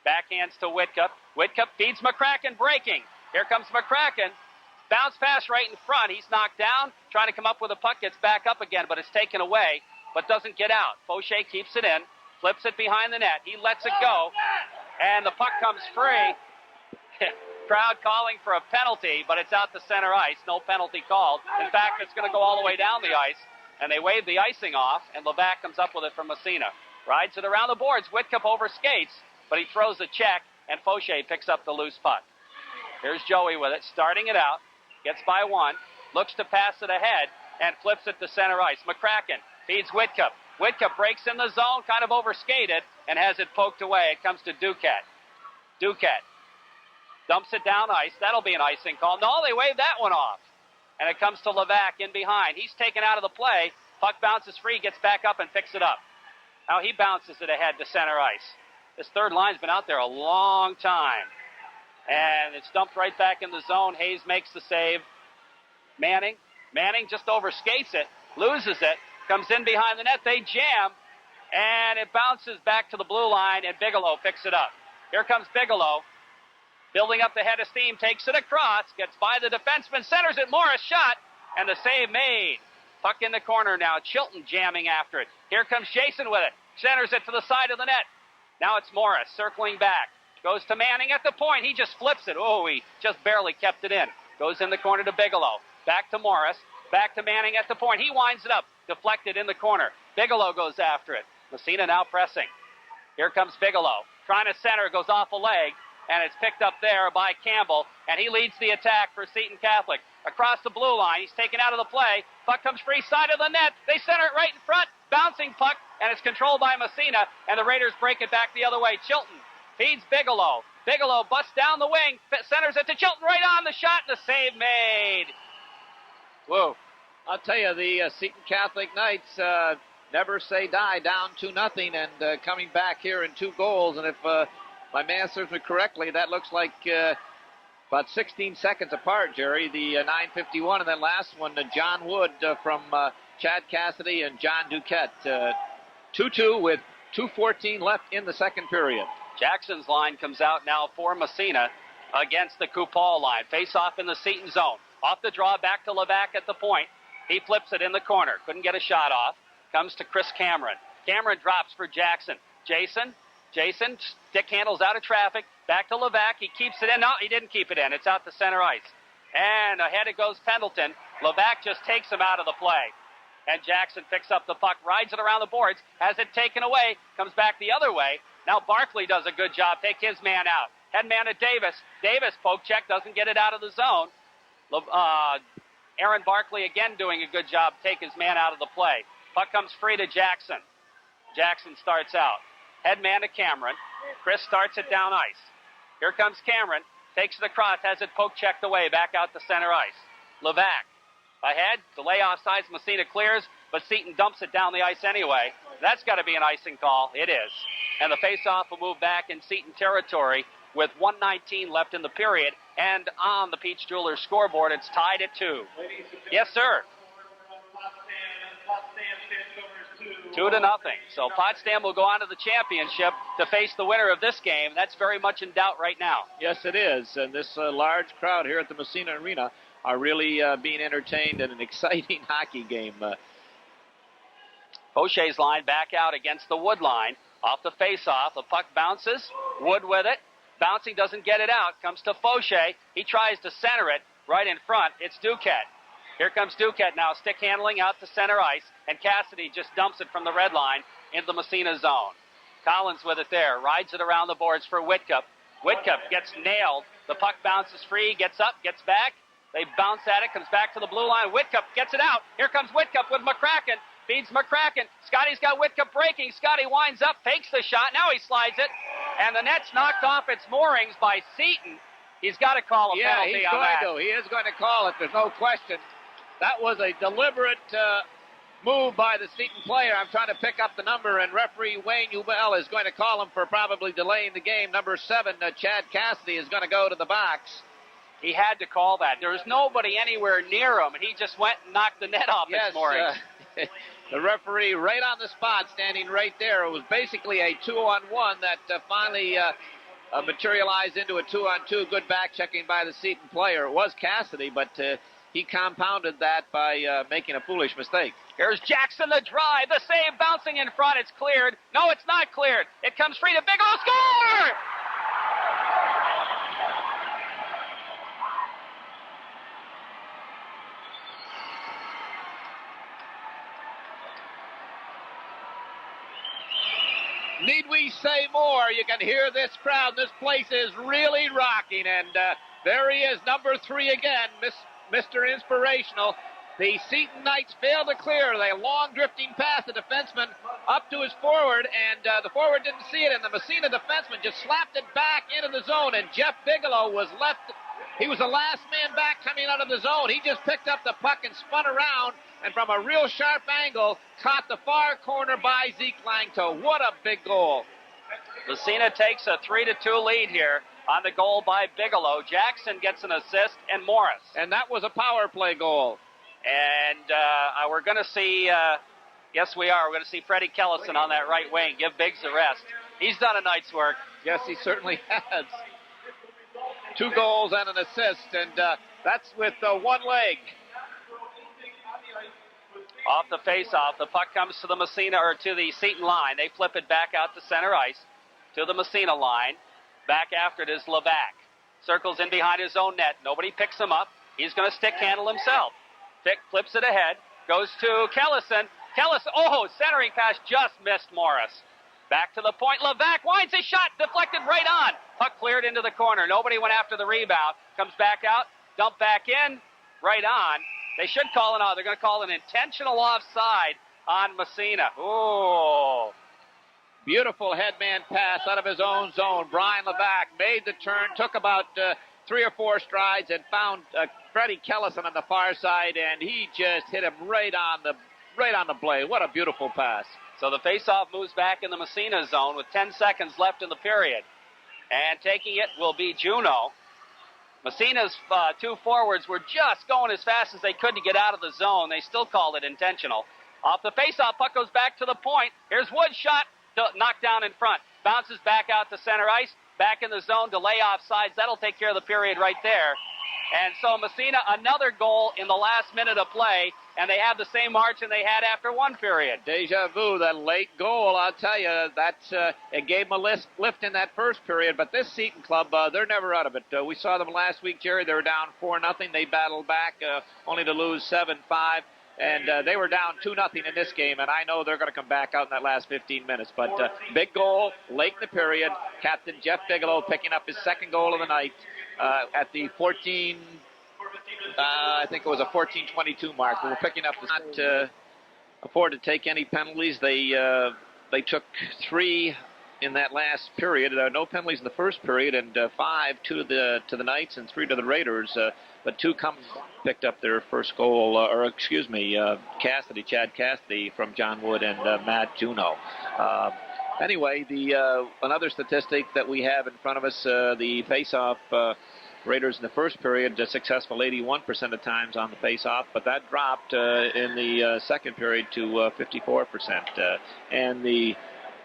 Backhands to Whitcup. Whitcup feeds McCracken, breaking. Here comes McCracken. Bounce pass right in front. He's knocked down. Trying to come up with a puck. Gets back up again, but it's taken away. But doesn't get out. Foshee keeps it in. Flips it behind the net. He lets it go. And the puck comes free. Crowd calling for a penalty, but it's out to center ice. No penalty called. In fact, it's going to go all the way down the ice. And they wave the icing off, and Levac comes up with it from Massena. Rides it around the boards. Whitcup over skates, but he throws the check, and Foshee picks up the loose puck. Here's Joey with it, starting it out. Gets by one, looks to pass it ahead, and flips it to center ice. McCracken feeds Whitcup. Whitcup breaks in the zone, kind of overskated, and has it poked away. It comes to Duquette. Duquette dumps it down ice. That'll be an icing call. No, they waved that one off. And it comes to Levac in behind. He's taken out of the play. Puck bounces free, gets back up and picks it up. Now he bounces it ahead to center ice. This third line's been out there a long time. And it's dumped right back in the zone. Hayes makes the save. Manning just overskates it, loses it, comes in behind the net. They jam, and it bounces back to the blue line, and Bigelow picks it up. Here comes Bigelow. Building up the head of steam, takes it across, gets by the defenseman, centers it, Morris shot, and the save made. Puck in the corner now, Chilton jamming after it. Here comes Jason with it, centers it to the side of the net. Now it's Morris circling back, goes to Manning at the point, he just flips it. Oh, he just barely kept it in. Goes in the corner to Bigelow, back to Morris, back to Manning at the point, he winds it up, deflected in the corner. Bigelow goes after it. Massena now pressing. Here comes Bigelow, trying to center, goes off a leg, and it's picked up there by Campbell, and he leads the attack for Seton Catholic. Across the blue line, he's taken out of the play. Puck comes free, side of the net. They center it right in front, bouncing puck, and it's controlled by Massena, and the Raiders break it back the other way. Chilton feeds Bigelow. Bigelow busts down the wing, centers it to Chilton, right on the shot, and the save made. Whoa. I'll tell you, the Seton Catholic Knights never say die, down 2-0, and coming back here in 2 goals, and if my man serves me correctly, that looks like about 16 seconds apart, Jerry. The 9:51, and then last one, John Wood from Chad Cassidy and John Duquette. 2-2 with 2:14 left in the second period. Jackson's line comes out now for Massena against the Coupal line. Face off in the Seton zone. Off the draw, back to Levac at the point. He flips it in the corner. Couldn't get a shot off. Comes to Chris Cameron. Cameron drops for Jackson. Jason, stick handles out of traffic. Back to Levac. He keeps it in. No, he didn't keep it in. It's out to center ice. And ahead it goes Pendleton. Levac just takes him out of the play. And Jackson picks up the puck, rides it around the boards, has it taken away, comes back the other way. Now Barkley does a good job. Take his man out. Head man to Davis. Davis, poke check, doesn't get it out of the zone. Aaron Barkley again doing a good job. Take his man out of the play. Puck comes free to Jackson. Jackson starts out. Head man to Cameron. Chris starts it down ice. Here comes Cameron. Takes it across, has it poke checked away, back out to center ice. Levac. Ahead, delay offsides, Massena clears, but Seton dumps it down the ice anyway. That's got to be an icing call. It is. And the face-off will move back in Seton territory with 1:19 left in the period. And on the Peach Jewelers scoreboard, it's tied at 2. Yes, sir. 2-0. So Potsdam will go on to the championship to face the winner of this game. That's very much in doubt right now. Yes, it is. And this large crowd here at the Massena Arena are really being entertained in an exciting hockey game. Faucher's line back out against the Wood line. Off the face-off, the puck bounces. Wood with it. Bouncing, doesn't get it out. Comes to Faucher. He tries to center it right in front. It's Duquette. Here comes Duquette now, stick handling out to center ice, and Cassidy just dumps it from the red line into the Massena zone. Collins with it there, rides it around the boards for Whitcup. Whitcup gets nailed. The puck bounces free, gets up, gets back. They bounce at it, comes back to the blue line. Whitcup gets it out. Here comes Whitcup with McCracken. Feeds McCracken. Scotty's got Whitcup breaking. Scotty winds up, fakes the shot. Now he slides it. And the net's knocked off its moorings by Seton. He's got to call a penalty on that. He is going to call it. There's no question. That was a deliberate move by the Seton player. I'm trying to pick up the number, and referee Wayne Ubel is going to call him for probably delaying the game. Number 7, Chad Cassidy, is going to go to the box. He had to call that. There was nobody anywhere near him, and he just went and knocked the net off its moorings. The referee right on the spot, standing right there. It was basically a 2-on-1 that finally materialized into a 2-on-2. Good back checking by the Seton player. It was Cassidy, but he compounded that by making a foolish mistake. Here's Jackson, the drive, the save, bouncing in front. It's cleared. No, it's not cleared. It comes free to Bigelow. Score! Need we say more? You can hear this crowd. This place is really rocking, and there he is, number 3 again, Mr. Inspirational. The Seton Knights failed to clear. A long drifting pass, the defenseman up to his forward, and the forward didn't see it, and the Massena defenseman just slapped it back into the zone, and Jeff Bigelow was left. He was the last man back coming out of the zone. He just picked up the puck and spun around, and from a real sharp angle, caught the far corner by Zeke Langto. What a big goal. Massena takes a 3-2 lead here on the goal by Bigelow. Jackson gets an assist, and Morris. And that was a power play goal. And we're going to see Yes, we are. We're going to see Freddie Kellison on that right wing. Give Biggs a rest. He's done a night's work. Yes, he certainly has. 2 goals and an assist, and that's with one leg. Off the face-off, the puck comes to the Massena, or to the Seton line. They flip it back out to center ice, to the Massena line. Back after it is Levac. Circles in behind his own net. Nobody picks him up. He's going to stick handle himself. Flips it ahead. Goes to Kellison. Centering pass just missed Morris. Back to the point. Levac winds his shot. Deflected right on. Puck cleared into the corner. Nobody went after the rebound. Comes back out. Dump back in. Right on. They should call it out. They're going to call an intentional offside on Massena. Ooh. Beautiful headman pass out of his own zone. Brian Levac made the turn, took about 3 or 4 strides, and found Freddie Kellison on the far side, and he just hit him right on the blade. What a beautiful pass. So the faceoff moves back in the Massena zone with 10 seconds left in the period. And taking it will be Juneau. Massena's 2 forwards were just going as fast as they could to get out of the zone. They still called it intentional. Off the faceoff, puck goes back to the point. Here's Wood's shot, knocked down in front. Bounces back out to center ice, back in the zone to lay off sides. That'll take care of the period right there. And so Massena, another goal in the last minute of play, and they have the same margin they had after 1 period. Deja vu, that late goal, I'll tell you, it gave them a lift in that first period. But this Seton club, they're never out of it. We saw them last week, Jerry. They were down 4-0. They battled back only to lose 7-5. And they were down 2-0 in this game, and I know they're going to come back out in that last 15 minutes. But big goal, late in the period. Captain Jeff Bigelow picking up his 2nd goal of the night at the 14, I think it was a 14:22 mark. We were picking up the not afford to take any penalties. They took 3 in that last period. No penalties in the first period, and 5 to the Knights and 3 to the Raiders. But 2 picked up their first goal, Chad Cassidy from John Wood and Matt Juneau. Anyway, another statistic that we have in front of us, the face-off Raiders in the first period, successful 81% of times on the face-off, but that dropped in the second period to 54%. And the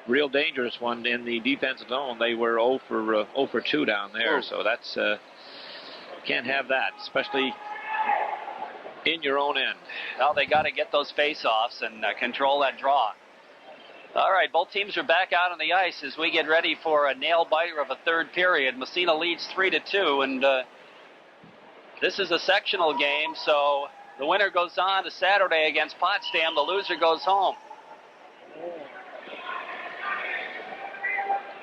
real dangerous one in the defensive zone, they were 0 for 2 down there, so that's... can't have that, especially in your own end. Well, they got to get those face-offs and control that draw. All right, both teams are back out on the ice as we get ready for a nail-biter of a 3rd period. Massena leads 3-2, and this is a sectional game, so the winner goes on to Saturday against Potsdam. The loser goes home.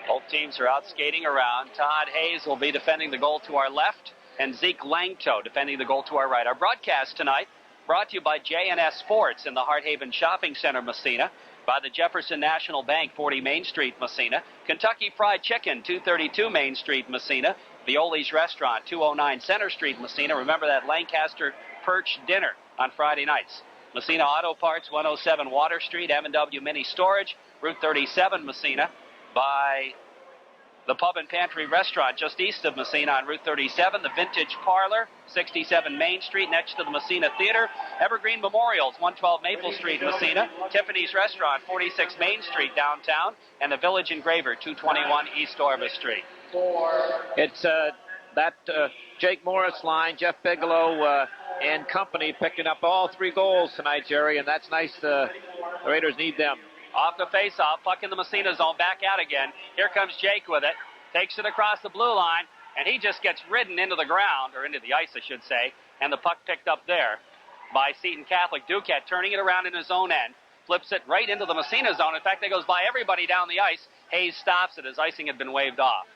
Both teams are out skating around. Todd Hayes will be defending the goal to our left, and Zeke Langto defending the goal to our right. Our broadcast tonight brought to you by J&S Sports in the Hearthaven Shopping Center, Massena, by the Jefferson National Bank, 40 Main Street, Massena, Kentucky Fried Chicken, 232 Main Street, Massena, Violi's Restaurant, 209 Center Street, Massena. Remember that Lancaster Perch dinner on Friday nights. Massena Auto Parts, 107 Water Street, M&W Mini Storage, Route 37, Massena, by the Pub and Pantry Restaurant just east of Massena on Route 37, the Vintage Parlor, 67 Main Street next to the Massena Theater, Evergreen Memorials, 112 Maple Street, Massena, Tiffany's Restaurant, 46 Main Street downtown, and the Village Engraver, 221 East Orvis Street. It's that Jake Morris line, Jeff Bigelow and company picking up all 3 goals tonight, Jerry, and that's nice. The Raiders need them. Off the face-off, puck in the Massena zone, back out again. Here comes Jake with it. Takes it across the blue line, and he just gets ridden into the ground, or into the ice, I should say, and the puck picked up there by Seton Catholic. Duquette turning it around in his own end, flips it right into the Massena zone. In fact, it goes by everybody down the ice. Hayes stops it as icing had been waved off.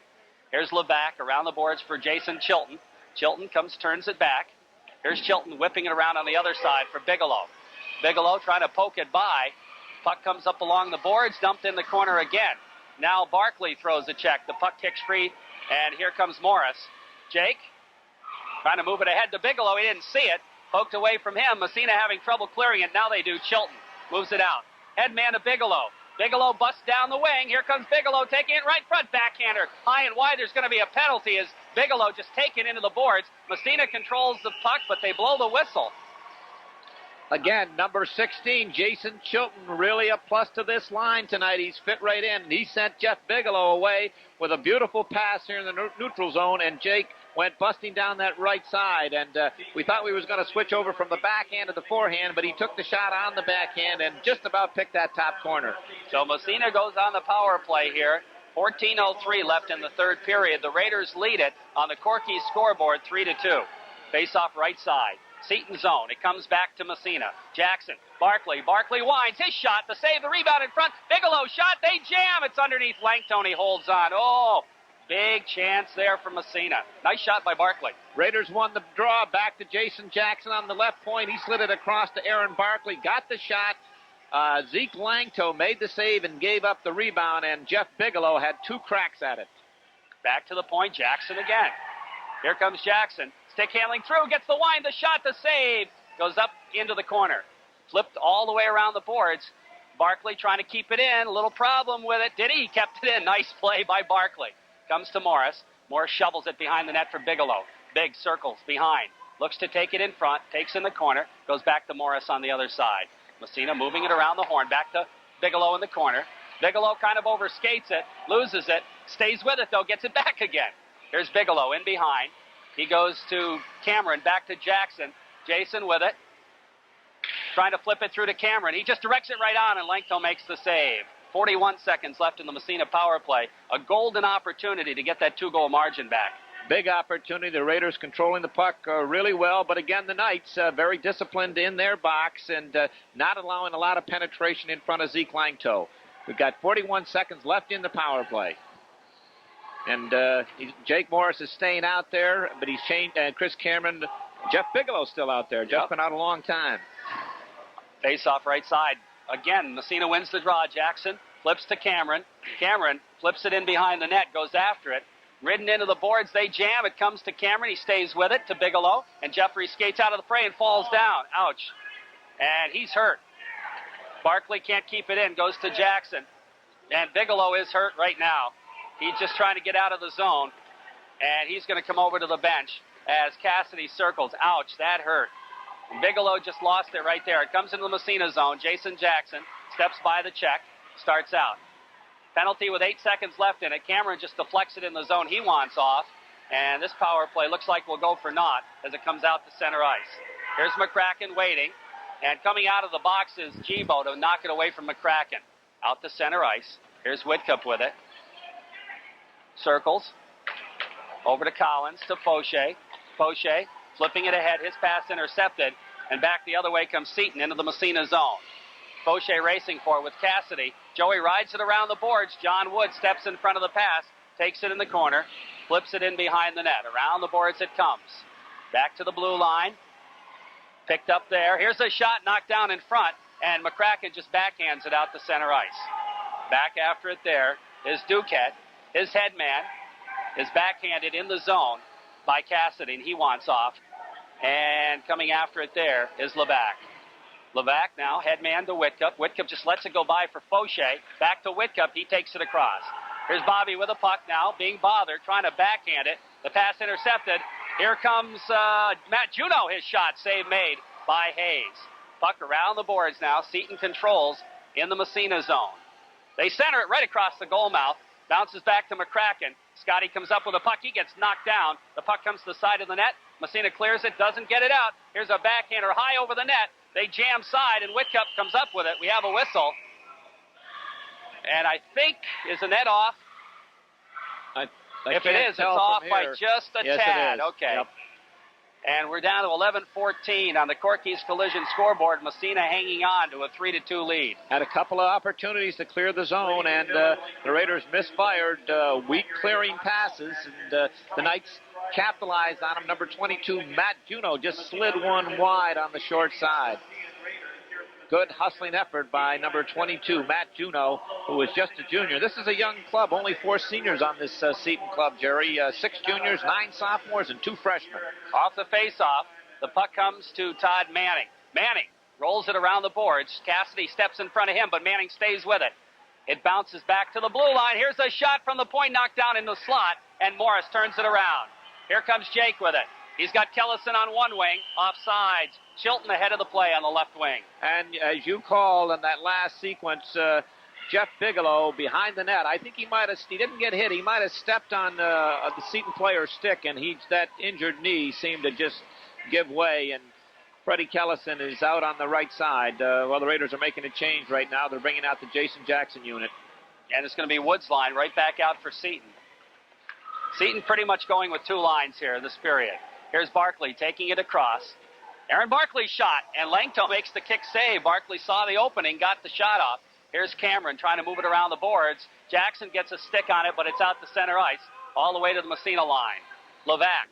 Here's Levac around the boards for Jason Chilton. Chilton turns it back. Here's Chilton whipping it around on the other side for Bigelow. Bigelow trying to poke it by. Puck comes up along the boards, dumped in the corner again. Now Barkley throws a check. The puck kicks free, and here comes Morris. Jake trying to move it ahead to Bigelow. He didn't see it. Poked away from him. Massena having trouble clearing it. Now they do. Chilton moves it out. Head man to Bigelow. Bigelow busts down the wing. Here comes Bigelow taking it right front. Backhander high and wide. There's going to be a penalty as Bigelow just taken into the boards. Massena controls the puck, but they blow the whistle. Again, number 16, Jason Chilton, really a plus to this line tonight. He's fit right in. He sent Jeff Bigelow away with a beautiful pass here in the neutral zone, and Jake went busting down that right side. And we thought we was going to switch over from the backhand to the forehand, but he took the shot on the backhand and just about picked that top corner. So Massena goes on the power play here. 14:03 left in the third period. The Raiders lead it on the Corky scoreboard 3-2. Face off right side. Seton zone. It comes back to Massena. Jackson. Barkley. Barkley winds. His shot. The save. The rebound in front. Bigelow shot. They jam. It's underneath Langton. He holds on. Oh, big chance there for Massena. Nice shot by Barkley. Raiders won the draw. Back to Jason Jackson on the left point. He slid it across to Aaron Barkley. Got the shot. Zeke Langto made the save and gave up the rebound, and Jeff Bigelow had 2 cracks at it. Back to the point. Jackson again. Here comes Jackson. Stick handling through, gets the wind, the shot, the save. Goes up into the corner. Flipped all the way around the boards. Barkley trying to keep it in. A little problem with it. Did he? He kept it in. Nice play by Barkley. Comes to Morris. Morris shovels it behind the net for Bigelow. Big circles behind. Looks to take it in front. Takes in the corner. Goes back to Morris on the other side. Massena moving it around the horn. Back to Bigelow in the corner. Bigelow kind of overskates it. Loses it. Stays with it, though. Gets it back again. Here's Bigelow in behind. He goes to Cameron, back to Jackson. Jason with it. Trying to flip it through to Cameron. He just directs it right on, and Langto makes the save. 41 seconds left in the Massena power play. A golden opportunity to get that 2-goal margin back. Big opportunity. The Raiders controlling the puck really well, but again, the Knights very disciplined in their box and not allowing a lot of penetration in front of Zeke Langto. We've got 41 seconds left in the power play. And Jake Morris is staying out there, but he's changed. Chris Cameron, Jeff Bigelow's still out there. Jeff's been out a long time. Face off right side. Again, Massena wins the draw. Jackson flips to Cameron. Cameron flips it in behind the net, goes after it. Ridden into the boards, they jam. It comes to Cameron. He stays with it to Bigelow. And Jeffrey skates out of the fray and falls down. Ouch. And he's hurt. Barkley can't keep it in. Goes to Jackson. And Bigelow is hurt right now. He's just trying to get out of the zone, and he's going to come over to the bench as Cassidy circles. Ouch, that hurt. And Bigelow just lost it right there. It comes into the Massena zone. Jason Jackson steps by the check, starts out. Penalty with 8 seconds left in it. Cameron just deflects it in the zone he wants off, and this power play looks like we'll go for naught as it comes out to center ice. Here's McCracken waiting, and coming out of the box is Gibo to knock it away from McCracken. Out to center ice. Here's Whitcup with it. Circles. Over to Collins to Fauché. Fauché flipping it ahead. His pass intercepted. And back the other way comes Seton into the Massena zone. Fauché racing for it with Cassidy. Joey rides it around the boards. John Wood steps in front of the pass. Takes it in the corner. Flips it in behind the net. Around the boards it comes. Back to the blue line. Picked up there. Here's a shot knocked down in front. And McCracken just backhands it out to center ice. Back after it there is Duquette. His head man is backhanded in the zone by Cassidy, and he wants off. And coming after it there is Levac. Levac now, head man to Whitcup. Whitcup just lets it go by for Fauché. Back to Whitcup. He takes it across. Here's Bobby with a puck now, being bothered, trying to backhand it. The pass intercepted. Here comes Matt Juneau, his shot. Save made by Hayes. Puck around the boards now. Seton controls in the Massena zone. They center it right across the goal mouth. Bounces back to McCracken. Scotty comes up with a puck. He gets knocked down. The puck comes to the side of the net. Massena clears it, doesn't get it out. Here's a backhander high over the net. They jam side, and Whitcup comes up with it. We have a whistle. And I think, is the net off? If it is, it's off by just a tad. Okay. Yep. And we're down to 11-14 on the Corky's Collision scoreboard. Massena hanging on to a 3-2 lead. Had a couple of opportunities to clear the zone, and the Raiders misfired weak clearing passes, and the Knights capitalized on them. Number 22, Matt Juneau, just slid one wide on the short side. Good hustling effort by number 22, Matt Juneau, who is just a junior. This is a young club, only 4 seniors on this Seton club, Jerry. 6 juniors, 9 sophomores, and 2 freshmen. Off the face-off, the puck comes to Todd Manning. Manning rolls it around the boards. Cassidy steps in front of him, but Manning stays with it. It bounces back to the blue line. Here's a shot from the point, knocked down in the slot, and Morris turns it around. Here comes Jake with it. He's got Kellison on one wing, offsides. Chilton ahead of the play on the left wing. And as you called in that last sequence, Jeff Bigelow behind the net. I think he didn't get hit. He might have stepped on the Seton player's stick, and that injured knee seemed to just give way. And Freddie Kellison is out on the right side. Well, the Raiders are making a change right now. They're bringing out the Jason Jackson unit. And it's going to be Wood's line right back out for Seton. Seton pretty much going with two lines here this period. Here's Barkley taking it across. Aaron Barkley's shot, and Langto makes the kick save. Barkley saw the opening, got the shot off. Here's Cameron trying to move it around the boards. Jackson gets a stick on it, but it's out to center ice, all the way to the Massena line. Levac,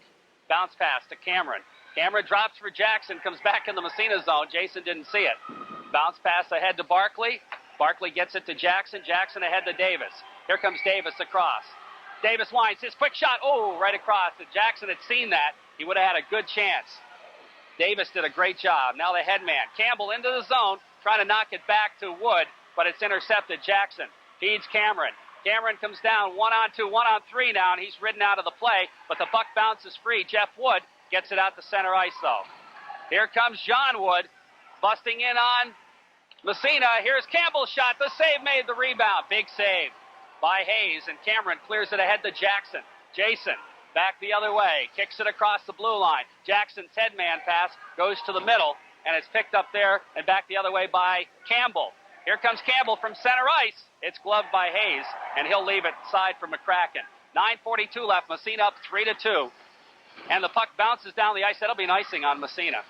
bounce pass to Cameron. Cameron drops for Jackson, comes back in the Massena zone. Jason didn't see it. Bounce pass ahead to Barkley. Barkley gets it to Jackson. Jackson ahead to Davis. Here comes Davis across. Davis winds his quick shot. Oh, right across. If Jackson had seen that, he would have had a good chance. Davis did a great job. Now the headman. Campbell into the zone, trying to knock it back to Wood, but it's intercepted. Jackson feeds Cameron. Cameron comes down 1-on-2, 1-on-3 now, and he's ridden out of the play, but the puck bounces free. Jeff Wood gets it out to center ice, though. Here comes John Wood, busting in on Massena. Here's Campbell's shot. The save made, the rebound. Big save by Hayes, and Cameron clears it ahead to Jackson. Jason back the other way, kicks it across the blue line. Jackson's headman pass goes to the middle, and it's picked up there and back the other way by Campbell. Here comes Campbell from center ice. It's gloved by Hayes, and he'll leave it side for McCracken. 9:42 left. Massena up 3-2. And the puck bounces down the ice. That'll be an icing on Massena.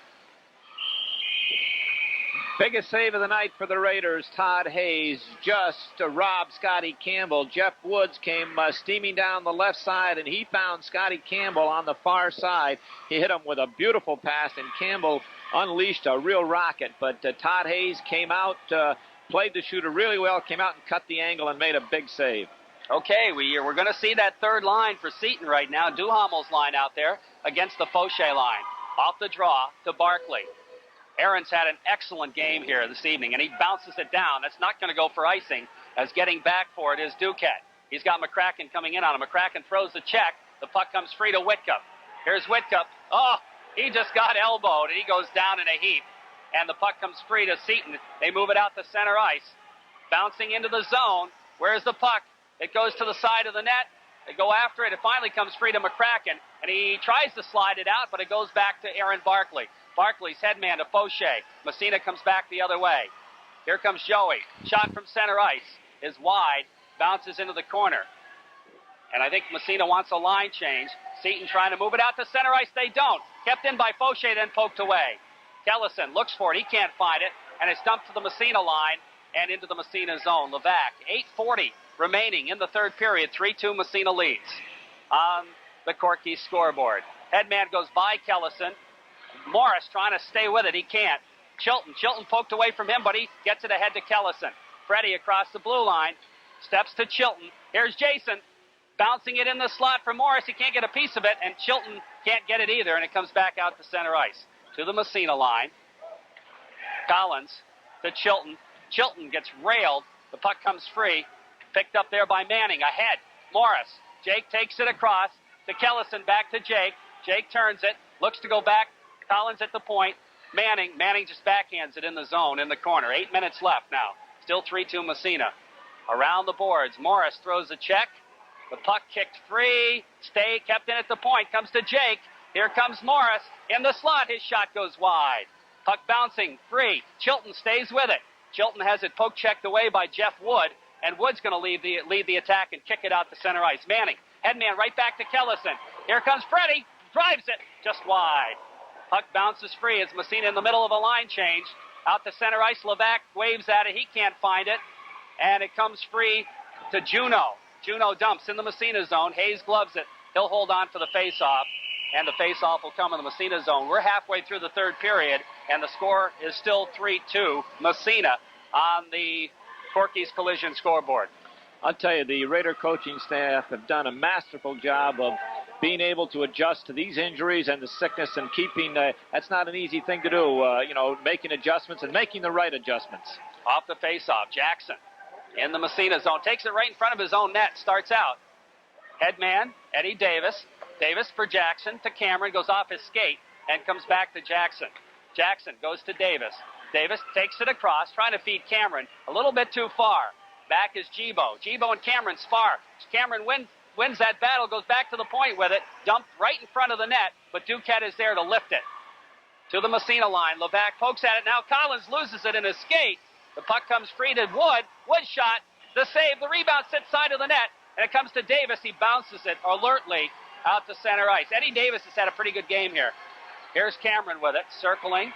Biggest save of the night for the Raiders. Todd Hayes just robbed Scotty Campbell. Jeff Woods came steaming down the left side, and he found Scotty Campbell on the far side. He hit him with a beautiful pass, and Campbell unleashed a real rocket. But Todd Hayes came out, played the shooter really well, came out and cut the angle and made a big save. Okay, we're going to see that third line for Seton right now. Duhamel's line out there against the Fauché line. Off the draw to Barkley. Aaron's had an excellent game here this evening, and he bounces it down. That's not going to go for icing, as getting back for it is Duquette. He's got McCracken coming in on him. McCracken throws the check. The puck comes free to Whitcup. Here's Whitcup. Oh, he just got elbowed, and he goes down in a heap. And the puck comes free to Seton. They move it out to center ice. Bouncing into the zone. Where's the puck? It goes to the side of the net. They go after it. It finally comes free to McCracken, and he tries to slide it out, but it goes back to Aaron Barkley. Barkley's headman to Fauché. Massena comes back the other way. Here comes Joey. Shot from center ice is wide. Bounces into the corner. And I think Massena wants a line change. Seton trying to move it out to center ice. They don't. Kept in by Fauché, then poked away. Kellison looks for it. He can't find it. And it's dumped to the Massena line and into the Massena zone. Levac, 8:40 remaining in the third period. 3-2 Massena leads on the Corky scoreboard. Headman goes by Kellison. Morris trying to stay with it. He can't. Chilton poked away from him, but he gets it ahead to Kellison. Freddie across the blue line. Steps to Chilton. Here's Jason. Bouncing it in the slot for Morris. He can't get a piece of it, and Chilton can't get it either, and it comes back out to center ice. To the Massena line. Collins to Chilton. Chilton gets railed. The puck comes free. Picked up there by Manning. Ahead. Morris. Jake takes it across to Kellison. Back to Jake. Jake turns it. Looks to go back. Collins at the point. Manning just backhands it in the zone, in the corner. 8 minutes left now. Still 3-2 Massena. Around the boards. Morris throws a check. The puck kicked free. Kept in at the point. Comes to Jake. Here comes Morris. In the slot, his shot goes wide. Puck bouncing free. Chilton stays with it. Chilton has it poke checked away by Jeff Wood. And Wood's going to lead the attack and kick it out to center ice. Manning. Headman right back to Kellison. Here comes Freddie. Drives it. Just wide. Puck bounces free. It's Massena in the middle of a line change. Out to center ice. Levac waves at it. He can't find it. And it comes free to Juneau. Juneau dumps in the Massena zone. Hayes gloves it. He'll hold on for the faceoff. And the faceoff will come in the Massena zone. We're halfway through the third period. And the score is still 3-2 Massena on the Corky's Collision scoreboard. I'll tell you, the Raider coaching staff have done a masterful job of being able to adjust to these injuries and the sickness and keeping, that's not an easy thing to do, making adjustments and making the right adjustments. Off the faceoff, Jackson in the Massena zone. Takes it right in front of his own net. Starts out. Headman, Eddie Davis. Davis for Jackson to Cameron, goes off his skate and comes back to Jackson. Jackson goes to Davis. Davis takes it across, trying to feed Cameron a little bit too far. Back is Gibo. Gibo and Cameron spar. Cameron wins that battle, goes back to the point with it, dumped right in front of the net, but Duquette is there to lift it. To the Massena line, Levac pokes at it. Now Collins loses it in his skate. The puck comes free to Wood. Wood shot, the save, the rebound sits side of the net, and it comes to Davis. He bounces it alertly out to center ice. Eddie Davis has had a pretty good game here. Here's Cameron with it, circling,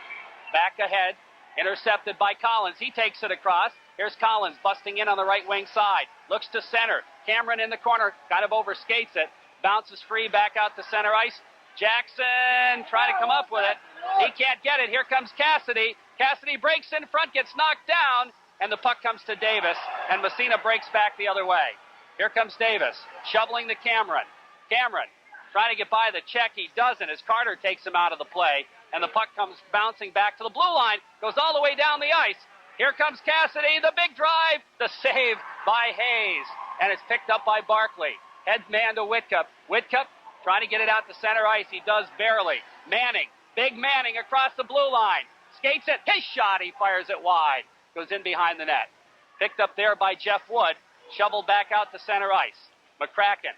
back ahead, intercepted by Collins. He takes it across. Here's Collins busting in on the right wing side. Looks to center. Cameron in the corner, kind of overskates it. Bounces free back out to center ice. Jackson trying to come up with it. He can't get it. Here comes Cassidy. Cassidy breaks in front, gets knocked down, and the puck comes to Davis, and Massena breaks back the other way. Here comes Davis, shoveling to Cameron. Cameron trying to get by the check. He doesn't as Carter takes him out of the play, and the puck comes bouncing back to the blue line, goes all the way down the ice. Here comes Cassidy, the big drive, the save by Hayes, and it's picked up by Barkley. Head man to Whitcup. Whitcup trying to get it out to center ice. He does barely. Manning, big Manning across the blue line. Skates it. His shot. He fires it wide. Goes in behind the net. Picked up there by Jeff Wood. Shoveled back out to center ice. McCracken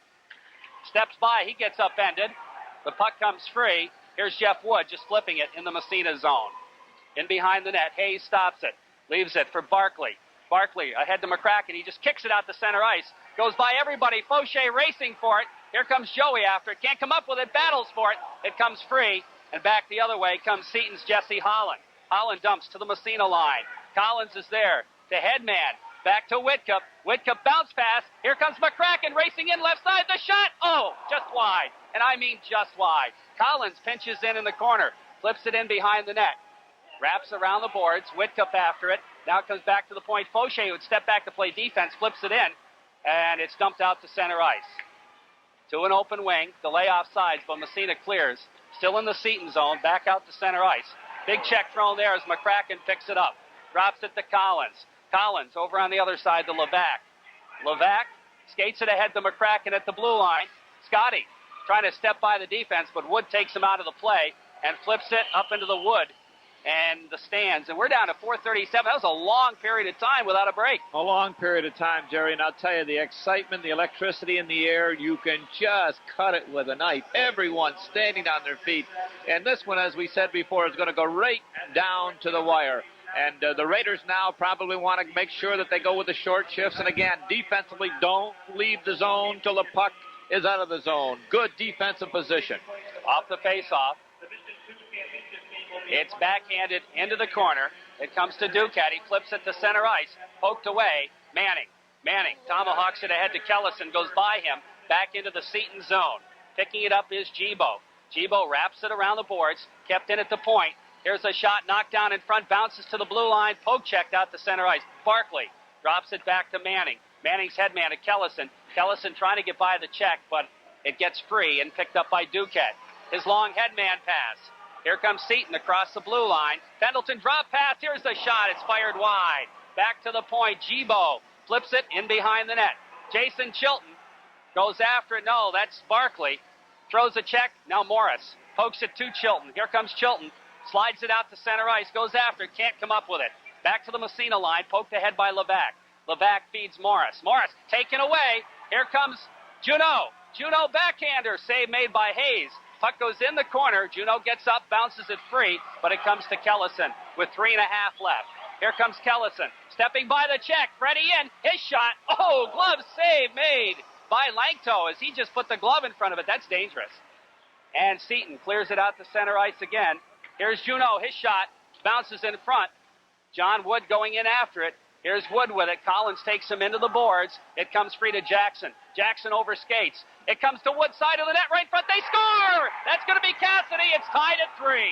steps by. He gets upended. The puck comes free. Here's Jeff Wood just flipping it in the Massena zone. In behind the net. Hayes stops it. Leaves it for Barkley. Barkley ahead to McCracken. He just kicks it out to center ice. Goes by everybody. Fauché racing for it. Here comes Joey after it. Can't come up with it. Battles for it. It comes free. And back the other way comes Seton's Jesse Holland. Holland dumps to the Massena line. Collins is there to Headman. Back to Whitcup. Whitcup bounce pass. Here comes McCracken racing in left side. The shot. Oh, just wide. And I mean just wide. Collins pinches in the corner. Flips it in behind the net. Wraps around the boards. Whitcup after it. Now it comes back to the point. Fauché would step back to play defense. Flips it in. And it's dumped out to center ice. To an open wing. Delay off sides, but Massena clears. Still in the Seton zone. Back out to center ice. Big check thrown there as McCracken picks it up. Drops it to Collins. Collins over on the other side to Levac. Levac skates it ahead to McCracken at the blue line. Scotty trying to step by the defense, but Wood takes him out of the play and flips it up into the Wood and the stands. And we're down to 4:37. That was a long period of time without a break. A long period of time, Jerry, and I'll tell you, the excitement, the electricity in the air, you can just cut it with a knife. Everyone standing on their feet. And this one, as we said before, is going to go right down to the wire. And the Raiders now probably want to make sure that they go with the short shifts. And again, defensively, don't leave the zone till the puck is out of the zone. Good defensive position. Off the face-off. It's backhanded into the corner. It comes to Duquette. He flips it to center ice. Poked away. Manning tomahawks it ahead to Kellison. Goes by him. Back into the Seton zone. Picking it up is Gibo. Gibo wraps it around the boards. Kept in at the point. Here's a shot knocked down in front. Bounces to the blue line. Poke checked out to center ice. Barkley drops it back to Manning. Manning's headman to Kellison. Kellison trying to get by the check, but it gets free and picked up by Duquette. His long headman pass. Here comes Seton across the blue line. Pendleton drop pass. Here's the shot. It's fired wide. Back to the point. Gibo flips it in behind the net. Jason Chilton goes after it. No, that's Barkley. Throws a check. Now Morris pokes it to Chilton. Here comes Chilton. Slides it out to center ice. Goes after it. Can't come up with it. Back to the Massena line. Poked ahead by Levac. Levac feeds Morris. Morris taken away. Here comes Juneau. Juneau backhander. Save made by Hayes. Puck goes in the corner. Juneau gets up, bounces it free, but it comes to Kellison with 3.5 left. Here comes Kellison, stepping by the check. Freddie in, his shot. Oh, glove save made by Langto as he just put the glove in front of it. That's dangerous. And Seton clears it out to center ice again. Here's Juneau, his shot, bounces in front. John Wood going in after it. Here's Wood with it. Collins takes him into the boards. It comes free to Jackson. Jackson over skates. It comes to Wood side of the net right in front. They score! That's going to be Cassidy. It's tied at 3.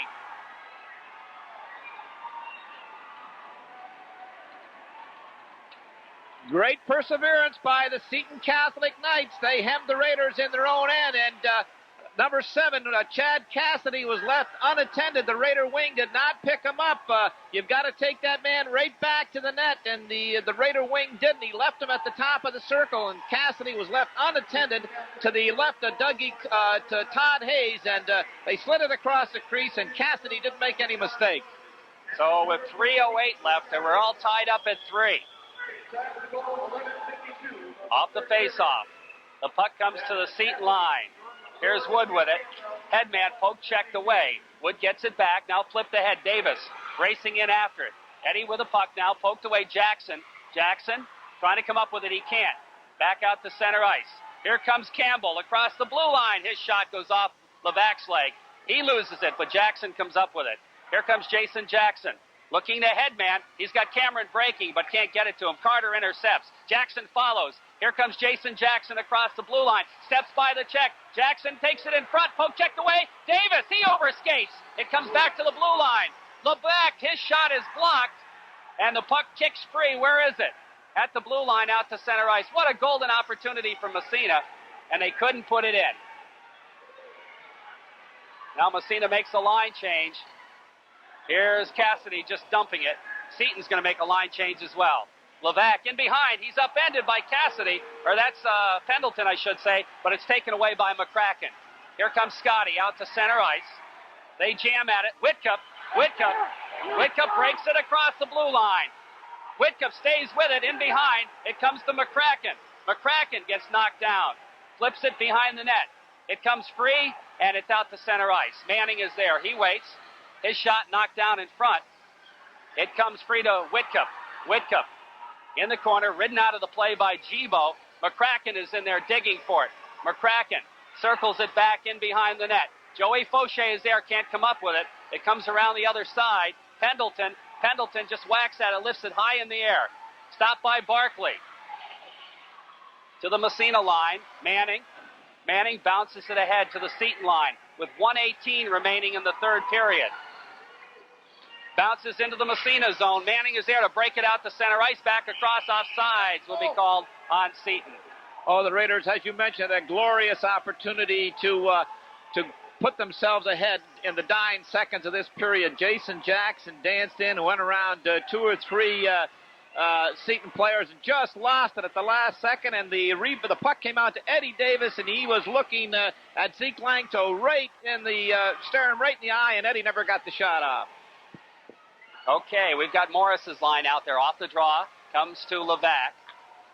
Great perseverance by the Seton Catholic Knights. They hemmed the Raiders in their own end, and Number 7, Chad Cassidy, was left unattended. The Raider wing did not pick him up. You've got to take that man right back to the net, and the Raider wing didn't. He left him at the top of the circle, and Cassidy was left unattended to the left of to Todd Hayes, and they slid it across the crease, and Cassidy didn't make any mistake. So with 3:08 left, and we're all tied up at 3. Off the face-off. The puck comes to the Seton line. Here's Wood with it. Headman poke checked away. Wood gets it back. Now flipped ahead. Davis racing in after it. Eddie with the puck now. Poked away Jackson. Jackson trying to come up with it. He can't. Back out to center ice. Here comes Campbell across the blue line. His shot goes off Levac's leg. He loses it, but Jackson comes up with it. Here comes Jason Jackson. Looking to Headman. He's got Cameron breaking, but can't get it to him. Carter intercepts. Jackson follows. Here comes Jason Jackson across the blue line. Steps by the check. Jackson takes it in front. Poke checked away. Davis, he overskates. It comes back to the blue line. Levac, his shot is blocked. And the puck kicks free. Where is it? At the blue line out to center ice. What a golden opportunity for Massena. And they couldn't put it in. Now Massena makes a line change. Here's Cassidy just dumping it. Seton's going to make a line change as well. Levac in behind. He's upended by Cassidy. Or that's Pendleton, I should say. But it's taken away by McCracken. Here comes Scotty out to center ice. They jam at it. Whitcup breaks it across the blue line. Whitcup stays with it in behind. It comes to McCracken. McCracken gets knocked down. Flips it behind the net. It comes free, and it's out to center ice. Manning is there. He waits. His shot knocked down in front. It comes free to Whitcup. Whitcup in the corner, ridden out of the play by Gibo. McCracken is in there digging for it. McCracken circles it back in behind the net. Joey Fauché is there, can't come up with it. It comes around the other side. Pendleton just whacks at it, lifts it high in the air. Stopped by Barkley. To the Massena line. Manning bounces it ahead to the Seton line with 1:18 remaining in the third period. Bounces into the Massena zone. Manning is there to break it out to center ice. Back across offsides will be called on Seton. Oh, the Raiders, as you mentioned, a glorious opportunity to put themselves ahead in the dying seconds of this period. Jason Jackson danced in and went around 2 or 3 Seton players and just lost it at the last second. And the puck came out to Eddie Davis, and he was looking at Zeke Langto staring him right in the eye, and Eddie never got the shot off. Okay, we've got Morris's line out there off the draw. Comes to Levac.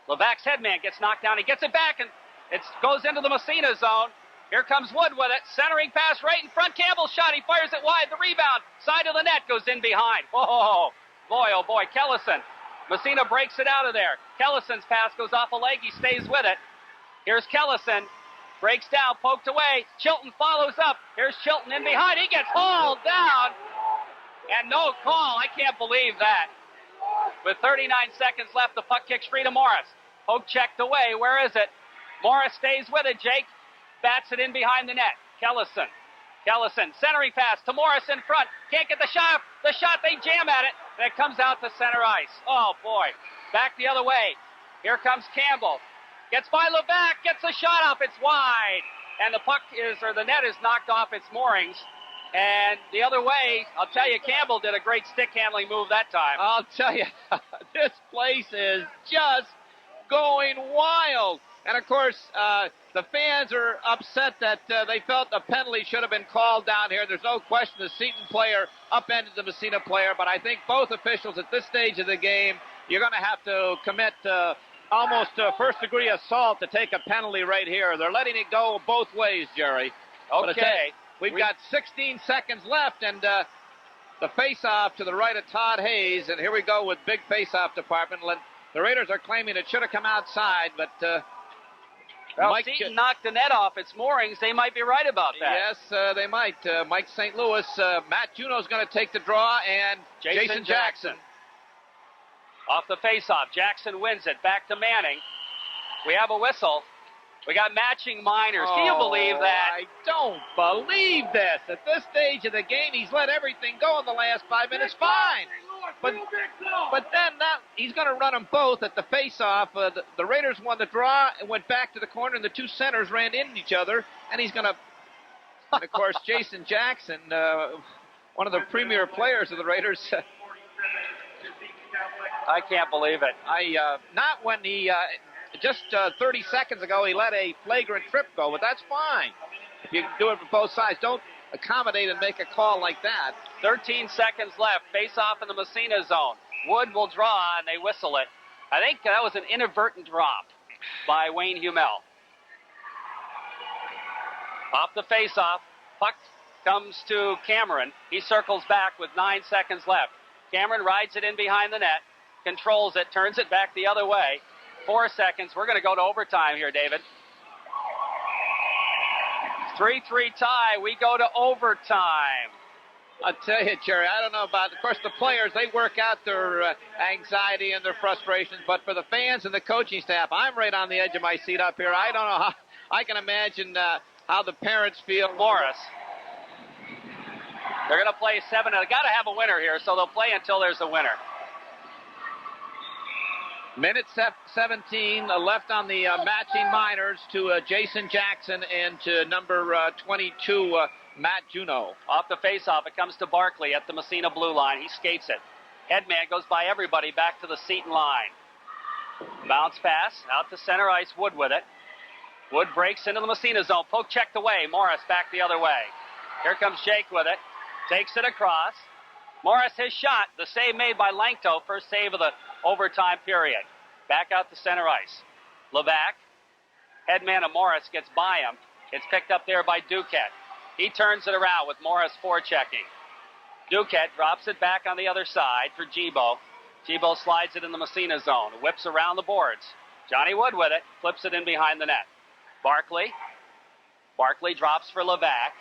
Levac's headman gets knocked down. He gets it back, and it goes into the Massena zone. Here comes Wood with it. Centering pass right in front. Campbell's shot. He fires it wide. The rebound. Side of the net goes in behind. Whoa. Boy, oh boy. Kellison. Massena breaks it out of there. Kellison's pass goes off a leg. He stays with it. Here's Kellison. Breaks down. Poked away. Chilton follows up. Here's Chilton in behind. He gets hauled down. And no call. I can't believe that. With 39 seconds left, the puck kicks free to Morris. Poke checked away. Where is it? Morris stays with it. Jake bats it in behind the net. Kellison, centering pass to Morris in front. Can't get the shot. The shot, they jam at it, and it comes out to center ice. Oh, boy. Back the other way. Here comes Campbell. Gets by Levac, gets a shot up. It's wide. And the net is knocked off its moorings. And the other way, I'll tell you, Campbell did a great stick handling move that time. I'll tell you, this place is just going wild. And, of course, the fans are upset that they felt a penalty should have been called down here. There's no question the Seton player upended the Massena player, but I think both officials at this stage of the game, you're going to have to commit almost first-degree assault to take a penalty right here. They're letting it go both ways, Jerry. Okay. We've got 16 seconds left, and the face-off to the right of Todd Hayes, and here we go with big face-off department. The Raiders are claiming it should have come outside, but Seton knocked the net off its moorings. They might be right about that. Yes, they might. Mike St. Louis, Matt Juneau's going to take the draw, and Jason Jackson. Off the face-off, Jackson wins it. Back to Manning. We have a whistle. We got matching minors. Can you believe that? I don't believe this. At this stage of the game, he's let everything go in the last 5 minutes. Fine. But then he's going to run them both at the face-off. The Raiders won the draw and went back to the corner, and the two centers ran into each other, and he's going to And, of course, Jason Jackson, one of the premier players of the Raiders. I can't believe it. Not when he, just 30 seconds ago, he let a flagrant trip go, but that's fine. If you do it for both sides, don't accommodate and make a call like that. 13 seconds left. Face off in the Massena zone. Wood will draw, and they whistle it. I think that was an inadvertent drop by Wayne Humel. Off the face-off, puck comes to Cameron. He circles back with 9 seconds left. Cameron rides it in behind the net, controls it, turns it back the other way. 4 seconds. We're going to go to overtime here, David. 3-3 tie. We go to overtime. I'll tell you, Jerry, I don't know about, of course, the players, they work out their anxiety and their frustrations, but for the fans and the coaching staff, I'm right on the edge of my seat up here. I don't know how, I can imagine how the parents feel. Morris. They're going to play 7. They've got to have a winner here, so they'll play until there's a winner. Minute 17 left on the matching minors to Jason Jackson and to number 22, Matt Juneau. Off the face-off, it comes to Barkley at the Massena blue line. He skates it. Headman goes by everybody back to the Seton line. Bounce pass out to center ice. Wood with it. Wood breaks into the Massena zone. Poke checked away. Morris back the other way. Here comes Jake with it. Takes it across. Morris, his shot. The save made by Lankto. First save of the overtime period. Back out to center ice. Levac. Headman of Morris gets by him. It's picked up there by Duquette. He turns it around with Morris forechecking. Duquette drops it back on the other side for Gibo. Gibo slides it in the Massena zone. Whips around the boards. Johnny Wood with it. Flips it in behind the net. Barkley. Barkley drops for Levac.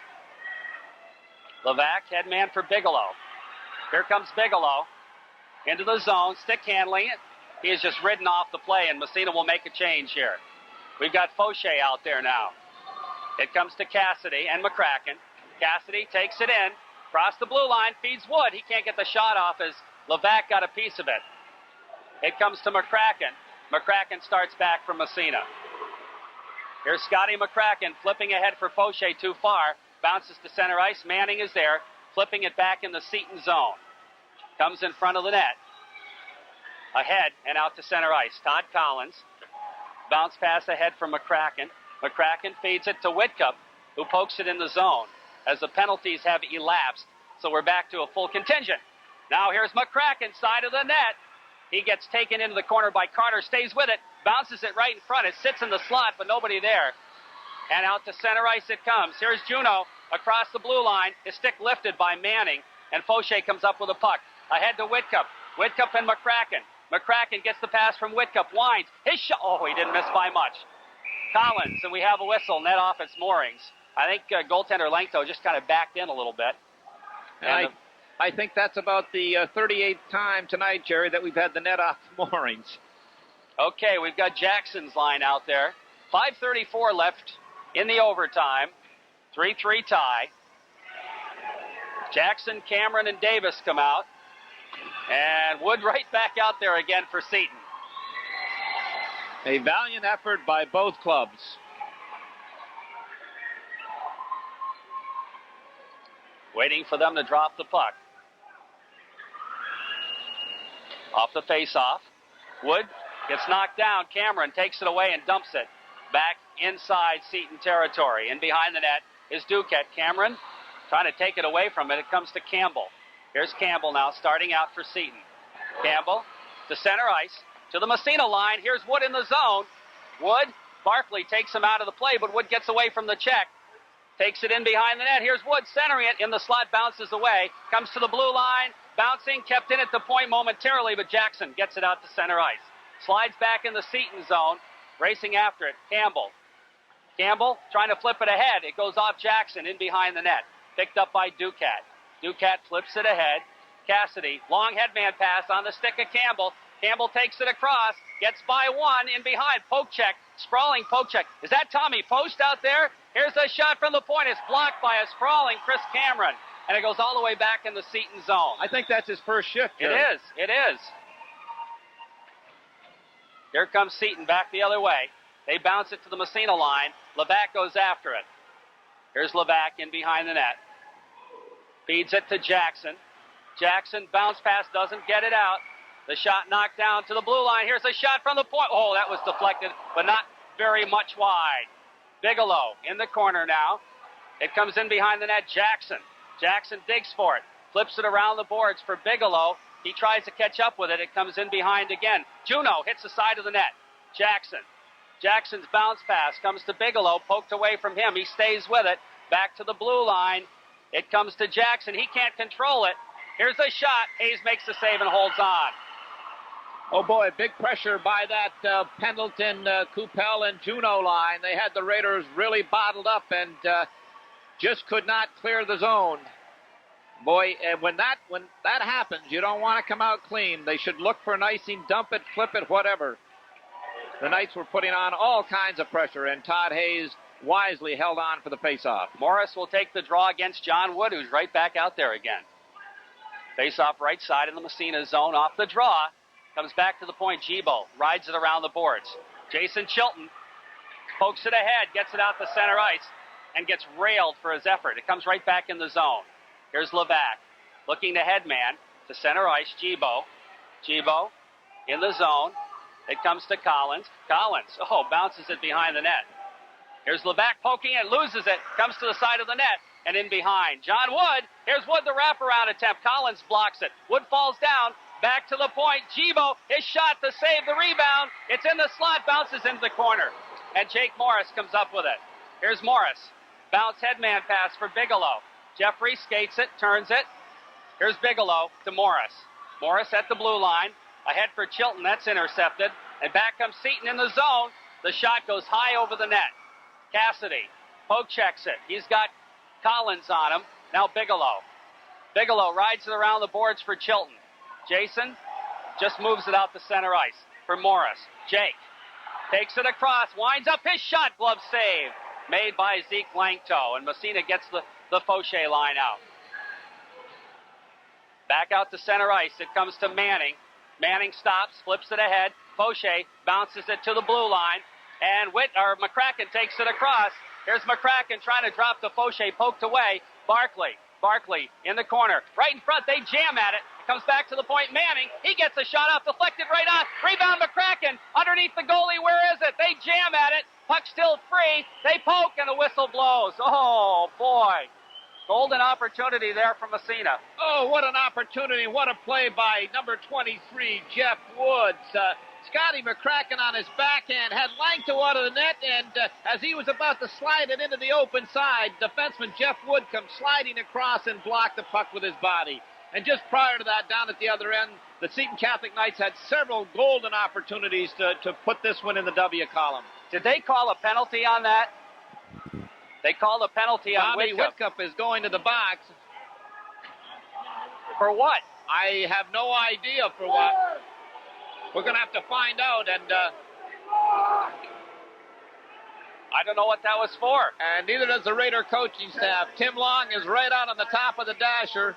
Levac, headman for Bigelow. Here comes Bigelow. Into the zone. Stick handling it. He has just ridden off the play, and Massena will make a change here. We've got Fauché out there now. It comes to Cassidy and McCracken. Cassidy takes it in. Across the blue line, feeds Wood. He can't get the shot off as Levac got a piece of it. It comes to McCracken. McCracken starts back from Massena. Here's Scotty McCracken flipping ahead for Fauché too far. Bounces to center ice. Manning is there. Flipping it back in the Seton zone. Comes in front of the net. Ahead and out to center ice. Todd Collins. Bounce pass ahead for McCracken. McCracken feeds it to Whitcup, who pokes it in the zone as the penalties have elapsed. So we're back to a full contingent. Now here's McCracken, side of the net. He gets taken into the corner by Carter, stays with it, bounces it right in front. It sits in the slot, but nobody there. And out to center ice it comes. Here's Juneau across the blue line. His stick lifted by Manning, and Fauché comes up with a puck. Ahead to Whitcup. Whitcup and McCracken. McCracken gets the pass from Whitcup. Winds. His shot. Oh, he didn't miss by much. Collins, and we have a whistle. Net off its moorings. I think goaltender Lankto just kind of backed in a little bit. And I think that's about the 38th time tonight, Jerry, that we've had the net off moorings. Okay, we've got Jackson's line out there. 5:34 left in the overtime. 3-3 tie. Jackson, Cameron, and Davis come out. And Wood right back out there again for Seton. A valiant effort by both clubs. Waiting for them to drop the puck. Off the face-off. Wood gets knocked down. Cameron takes it away and dumps it back inside Seton territory. In behind the net is Duquette. Cameron trying to take it away from it. It comes to Campbell. Here's Campbell now starting out for Seton. Campbell to center ice. To the Massena line. Here's Wood in the zone. Wood. Barkley takes him out of the play, but Wood gets away from the check. Takes it in behind the net. Here's Wood centering it. In the slot, bounces away. Comes to the blue line. Bouncing. Kept in at the point momentarily, but Jackson gets it out to center ice. Slides back in the Seton zone. Racing after it. Campbell. Campbell trying to flip it ahead. It goes off Jackson in behind the net. Picked up by Duquette. Duquette flips it ahead. Cassidy. Long headman pass on the stick of Campbell. Campbell takes it across, gets by one, in behind, poke check, sprawling poke check. Is that Tommy Post out there? Here's a shot from the point. It's blocked by a sprawling Chris Cameron, and it goes all the way back in the Seton zone. I think that's his first shift. It is. It is. Here comes Seton back the other way. They bounce it to the Massena line. Levac goes after it. Here's Levac in behind the net. Feeds it to Jackson. Jackson bounce pass, doesn't get it out. The shot knocked down to the blue line. Here's a shot from the point. Oh, that was deflected, but not very much wide. Bigelow in the corner now. It comes in behind the net. Jackson. Jackson digs for it. Flips it around the boards for Bigelow. He tries to catch up with it. It comes in behind again. Juneau hits the side of the net. Jackson. Jackson's bounce pass comes to Bigelow. Poked away from him. He stays with it. Back to the blue line. It comes to Jackson. He can't control it. Here's a shot. Hayes makes the save and holds on. Oh, boy, big pressure by that Pendleton, Coupel, and Juneau line. They had the Raiders really bottled up and just could not clear the zone. Boy, when that happens, you don't want to come out clean. They should look for an icing, dump it, flip it, whatever. The Knights were putting on all kinds of pressure, and Todd Hayes wisely held on for the faceoff. Morris will take the draw against John Wood, who's right back out there again. Faceoff right side in the Massena zone off the draw. Comes back to the point. Gibo rides it around the boards. Jason Chilton pokes it ahead, gets it out to center ice, and gets railed for his effort. It comes right back in the zone. Here's Levac looking to headman to center ice. Gibo in the zone. It comes to Collins. Collins, bounces it behind the net. Here's Levac poking it, loses it, comes to the side of the net, and in behind. John Wood, here's Wood, the wraparound attempt. Collins blocks it. Wood falls down. Back to the point. Gibo, his shot to save the rebound. It's in the slot, bounces into the corner. And Jake Morris comes up with it. Here's Morris. Bounce headman pass for Bigelow. Jeffrey skates it, turns it. Here's Bigelow to Morris. Morris at the blue line. Ahead for Chilton, that's intercepted. And back comes Seton in the zone. The shot goes high over the net. Cassidy, poke checks it. He's got Collins on him. Now Bigelow. Bigelow rides it around the boards for Chilton. Jason just moves it out to center ice for Morris. Jake takes it across, winds up his shot, glove save made by Zeke Langto, and Massena gets the Fauché line out. Back out to center ice, it comes to Manning. Manning stops, flips it ahead. Fauché bounces it to the blue line, and McCracken takes it across. Here's McCracken trying to drop the Fauché, poked away. Barkley in the corner, right in front. They jam at it. Comes back to the point. Manning, he gets a shot off, deflected right on. Rebound McCracken underneath the goalie. Where is it? They jam at it. Puck still free. They poke and the whistle blows. Oh boy, golden opportunity there for Massena. Oh, what an opportunity! What a play by number 23, Jeff Woods. Scotty McCracken on his backhand had Langto out of the net, and as he was about to slide it into the open side, defenseman Jeff Wood comes sliding across and blocked the puck with his body. And just prior to that, down at the other end, the Seton Catholic Knights had several golden opportunities to put this one in the W column. Did they call a penalty on that? They called a penalty on Bobby Whitcup is going to the box. For what? I have no idea for what. We're going to have to find out, and I don't know what that was for. And neither does the Raider coaching staff. Tim Long is right out on the top of the dasher.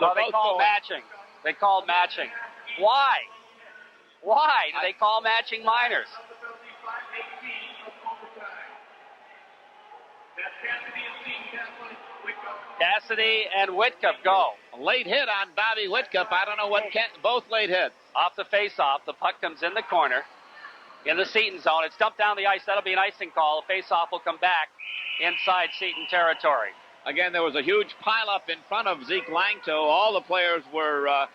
So they called matching. They called matching. Why? Why do they call matching minors? Cassidy and Whitcup go. A late hit on Bobby Whitcup. I don't know what both late hits. Off the face-off, the puck comes in the corner. In the Seton zone, it's dumped down the ice. That'll be an icing call. The face-off will come back inside Seton territory. Again, there was a huge pileup in front of Zeke Langto. All the players were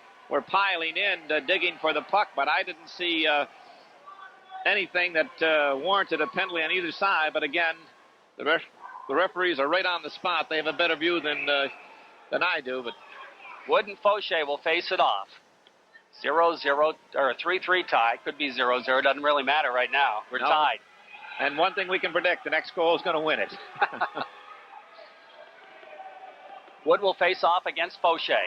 piling in, digging for the puck, but I didn't see anything that warranted a penalty on either side. But again, the referees are right on the spot. They have a better view than I do. But Wood and Fauché will face it off. 0-0 or a 3-3 tie. Could be 0-0. Doesn't really matter right now. We're tied. And one thing we can predict: the next goal is going to win it. Wood will face off against Fauché.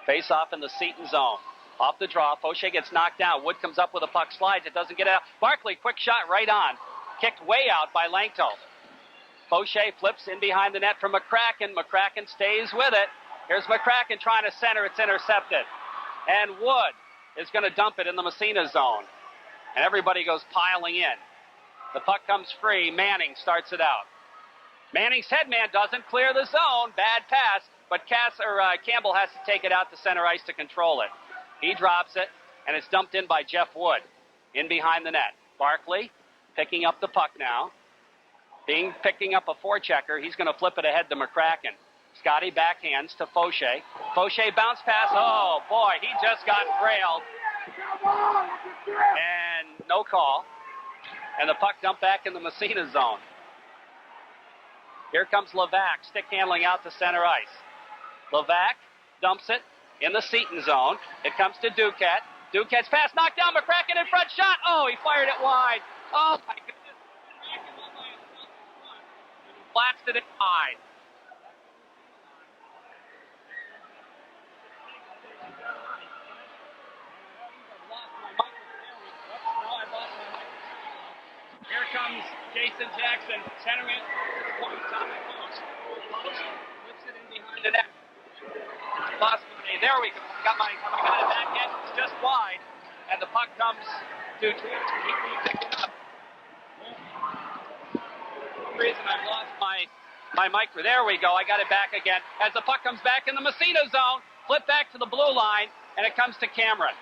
Face off in the Seton zone. Off the draw. Fauché gets knocked down. Wood comes up with a puck, slides. It doesn't get out. Barkley, quick shot right on. Kicked way out by Langto. Fauché flips in behind the net for McCracken. McCracken stays with it. Here's McCracken trying to center. It's intercepted. And Wood is going to dump it in the Massena zone. And everybody goes piling in. The puck comes free. Manning starts it out. Manning's headman doesn't clear the zone. Bad pass, but Campbell has to take it out to center ice to control it. He drops it, and it's dumped in by Jeff Wood. In behind the net. Barkley picking up the puck now. Picking up a forechecker. He's going to flip it ahead to McCracken. Scotty backhands to Fauché. Fauché bounce pass. Oh, boy, he just got railed. And no call. And the puck dumped back in the Massena zone. Here comes Levac, stick handling out to center ice. Levac dumps it in the Seton zone. It comes to Duquette. Duquette's pass knocked down. McCracken in front shot. Oh, he fired it wide. Oh, my goodness. Blasted it wide. Here comes Jason Jackson, centering it. Post. Puts it in behind the net. There we go. Got it back in. It's just wide. And the puck comes to He picked it up. For some reason I've lost my mic. There we go. I got it back again. As the puck comes back in the Massena zone, flip back to the blue line, and it comes to Cameron.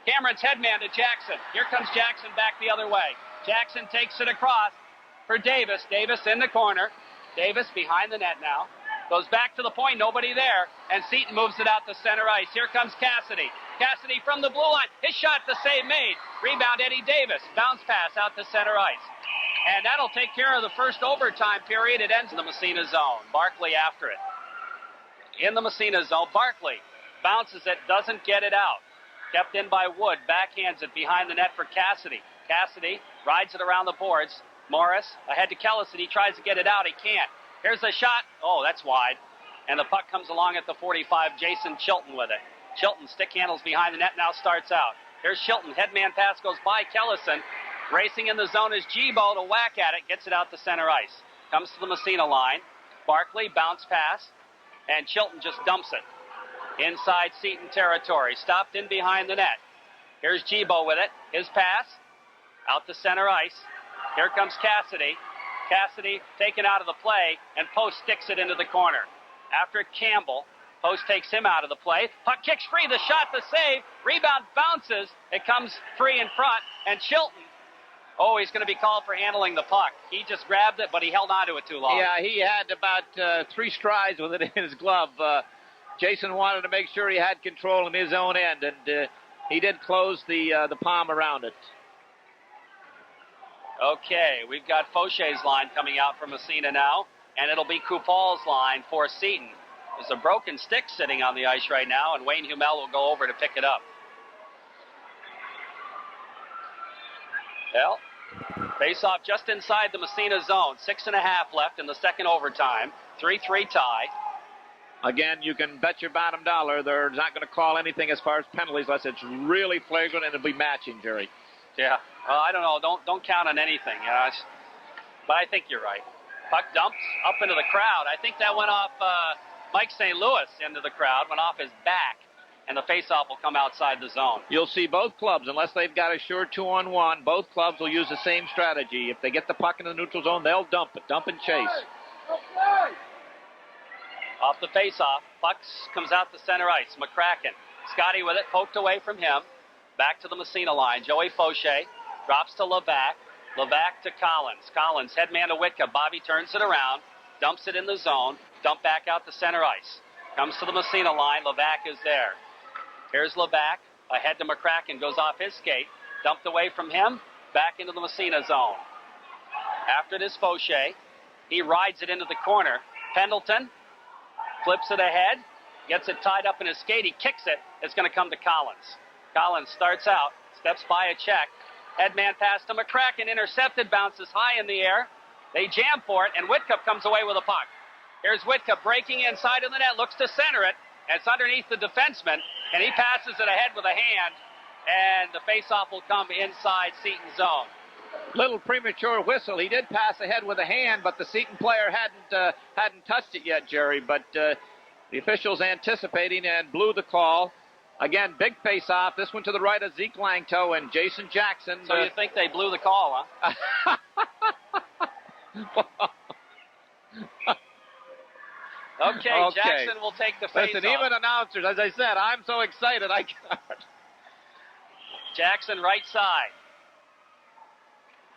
Cameron's headman to Jackson. Here comes Jackson back the other way. Jackson takes it across for Davis. Davis in the corner. Davis behind the net now. Goes back to the point, nobody there, and Seton moves it out to center ice. Here comes Cassidy. Cassidy from the blue line. His shot, the save made. Rebound, Eddie Davis. Bounce pass out to center ice. And that'll take care of the first overtime period. It ends in the Massena zone. Barkley after it. In the Massena zone, Barkley bounces it, doesn't get it out. Kept in by Wood, backhands it behind the net for Cassidy. Cassidy rides it around the boards. Morris ahead to Kellison. He tries to get it out. He can't. Here's the shot. Oh, that's wide. And the puck comes along at the 45. Jason Chilton with it. Chilton stick handles behind the net, now starts out. Here's Chilton. Headman pass goes by Kellison. Racing in the zone is Gibo to whack at it. Gets it out to center ice. Comes to the Massena line. Barkley, bounce pass. And Chilton just dumps it. Inside Seton territory. Stopped in behind the net. Here's Gibo with it. His pass. Out to center ice. Here comes Cassidy. Cassidy taken out of the play, and Post sticks it into the corner. After Campbell, Post takes him out of the play. Puck kicks free, the shot, the save. Rebound bounces. It comes free in front, and Chilton, he's going to be called for handling the puck. He just grabbed it, but he held on to it too long. Yeah, he had about 3 strides with it in his glove. Jason wanted to make sure he had control in his own end, and he did close the palm around it. Okay, we've got Fauché's line coming out from Massena now, and it'll be Coupal's line for Seton. There's a broken stick sitting on the ice right now, and Wayne Humel will go over to pick it up. Well, face-off just inside the Massena zone. 6.5 left in the second overtime. 3-3 tie. Again, you can bet your bottom dollar they're not going to call anything as far as penalties unless it's really flagrant, and it'll be matching, Jerry. Yeah, well, I don't know. Don't count on anything. But I think you're right. Puck dumps up into the crowd. I think that went off Mike St. Louis into the crowd, went off his back, and the faceoff will come outside the zone. You'll see both clubs, unless they've got a sure 2-on-1, both clubs will use the same strategy. If they get the puck in the neutral zone, they'll dump it. Dump and chase. Off the faceoff, puck comes out to center ice. McCracken. Scotty with it, poked away from him. Back to the Massena line. Joey Fauché drops to Levac. Levac to Collins. Collins, headman to Whitka. Bobby turns it around, dumps it in the zone, dump back out to center ice. Comes to the Massena line. Levac is there. Here's Levac. Ahead to McCracken. Goes off his skate. Dumped away from him. Back into the Massena zone. After this, Fauché. He rides it into the corner. Pendleton flips it ahead. Gets it tied up in his skate. He kicks it. It's going to come to Collins. Collins starts out, steps by a check. Headman pass to McCracken, intercepted, bounces high in the air. They jam for it, and Whitcup comes away with a puck. Here's Whitcup breaking inside of the net, looks to center it. And it's underneath the defenseman, and he passes it ahead with a hand, and the faceoff will come inside Seton's zone. Little premature whistle. He did pass ahead with a hand, but the Seton player hadn't touched it yet, Jerry. But the officials anticipating and blew the call. Again, big face-off. This one to the right of Zeke Langto and Jason Jackson. So you think they blew the call, huh? Okay, Jackson will take the face-off. Listen, even announcers, as I said, I'm so excited I can't. Jackson right side.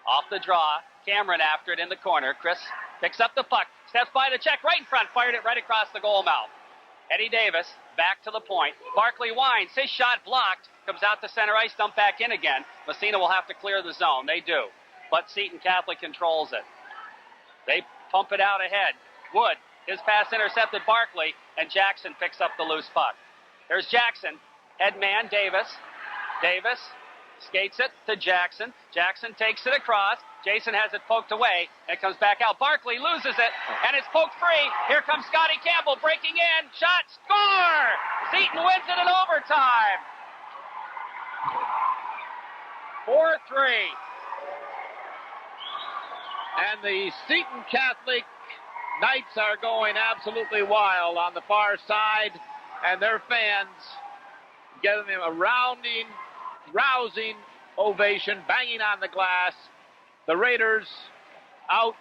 Off the draw. Cameron after it in the corner. Chris picks up the puck. Steps by the check right in front. Fired it right across the goal mouth. Eddie Davis back to the point. Barkley winds. His shot blocked. Comes out to center ice. Dumped back in again. Massena will have to clear the zone. They do. But Seton Catholic controls it. They pump it out ahead. Wood. His pass intercepted Barkley. And Jackson picks up the loose puck. There's Jackson. Head man Davis. Davis skates it to Jackson. Jackson takes it across. Jason has it poked away. It comes back out. Barkley loses it, and it's poked free. Here comes Scotty Campbell breaking in. Shot, score! Seton wins it in overtime. 4-3. And the Seton Catholic Knights are going absolutely wild on the far side, and their fans giving them a rousing ovation, banging on the glass. The Raiders out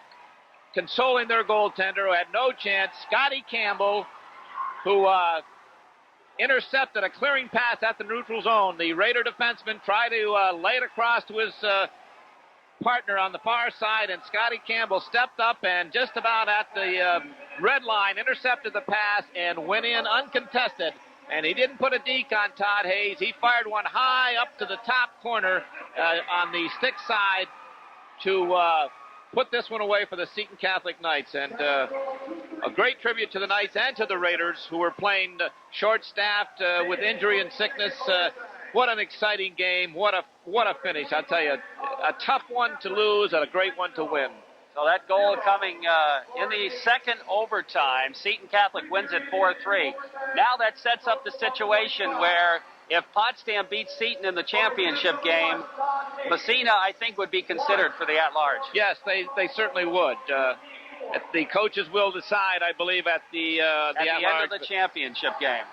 consoling their goaltender who had no chance. Scotty Campbell, who intercepted a clearing pass at the neutral zone. The Raider defenseman tried to lay it across to his partner on the far side, and Scotty Campbell stepped up and just about at the red line intercepted the pass and went in uncontested. And he didn't put a deke on Todd Hayes. He fired one high up to the top corner on the stick side to put this one away for the Seton Catholic Knights. And a great tribute to the Knights and to the Raiders, who were playing short-staffed with injury and sickness. What an exciting game. What a finish. I'll tell you, a tough one to lose and a great one to win. So that goal coming in the second overtime. Seton Catholic wins it 4-3. Now that sets up the situation where if Potsdam beats Seton in the championship game, Massena, I think, would be considered for the at-large. Yes, they certainly would. The coaches will decide, I believe, at the end of the championship game.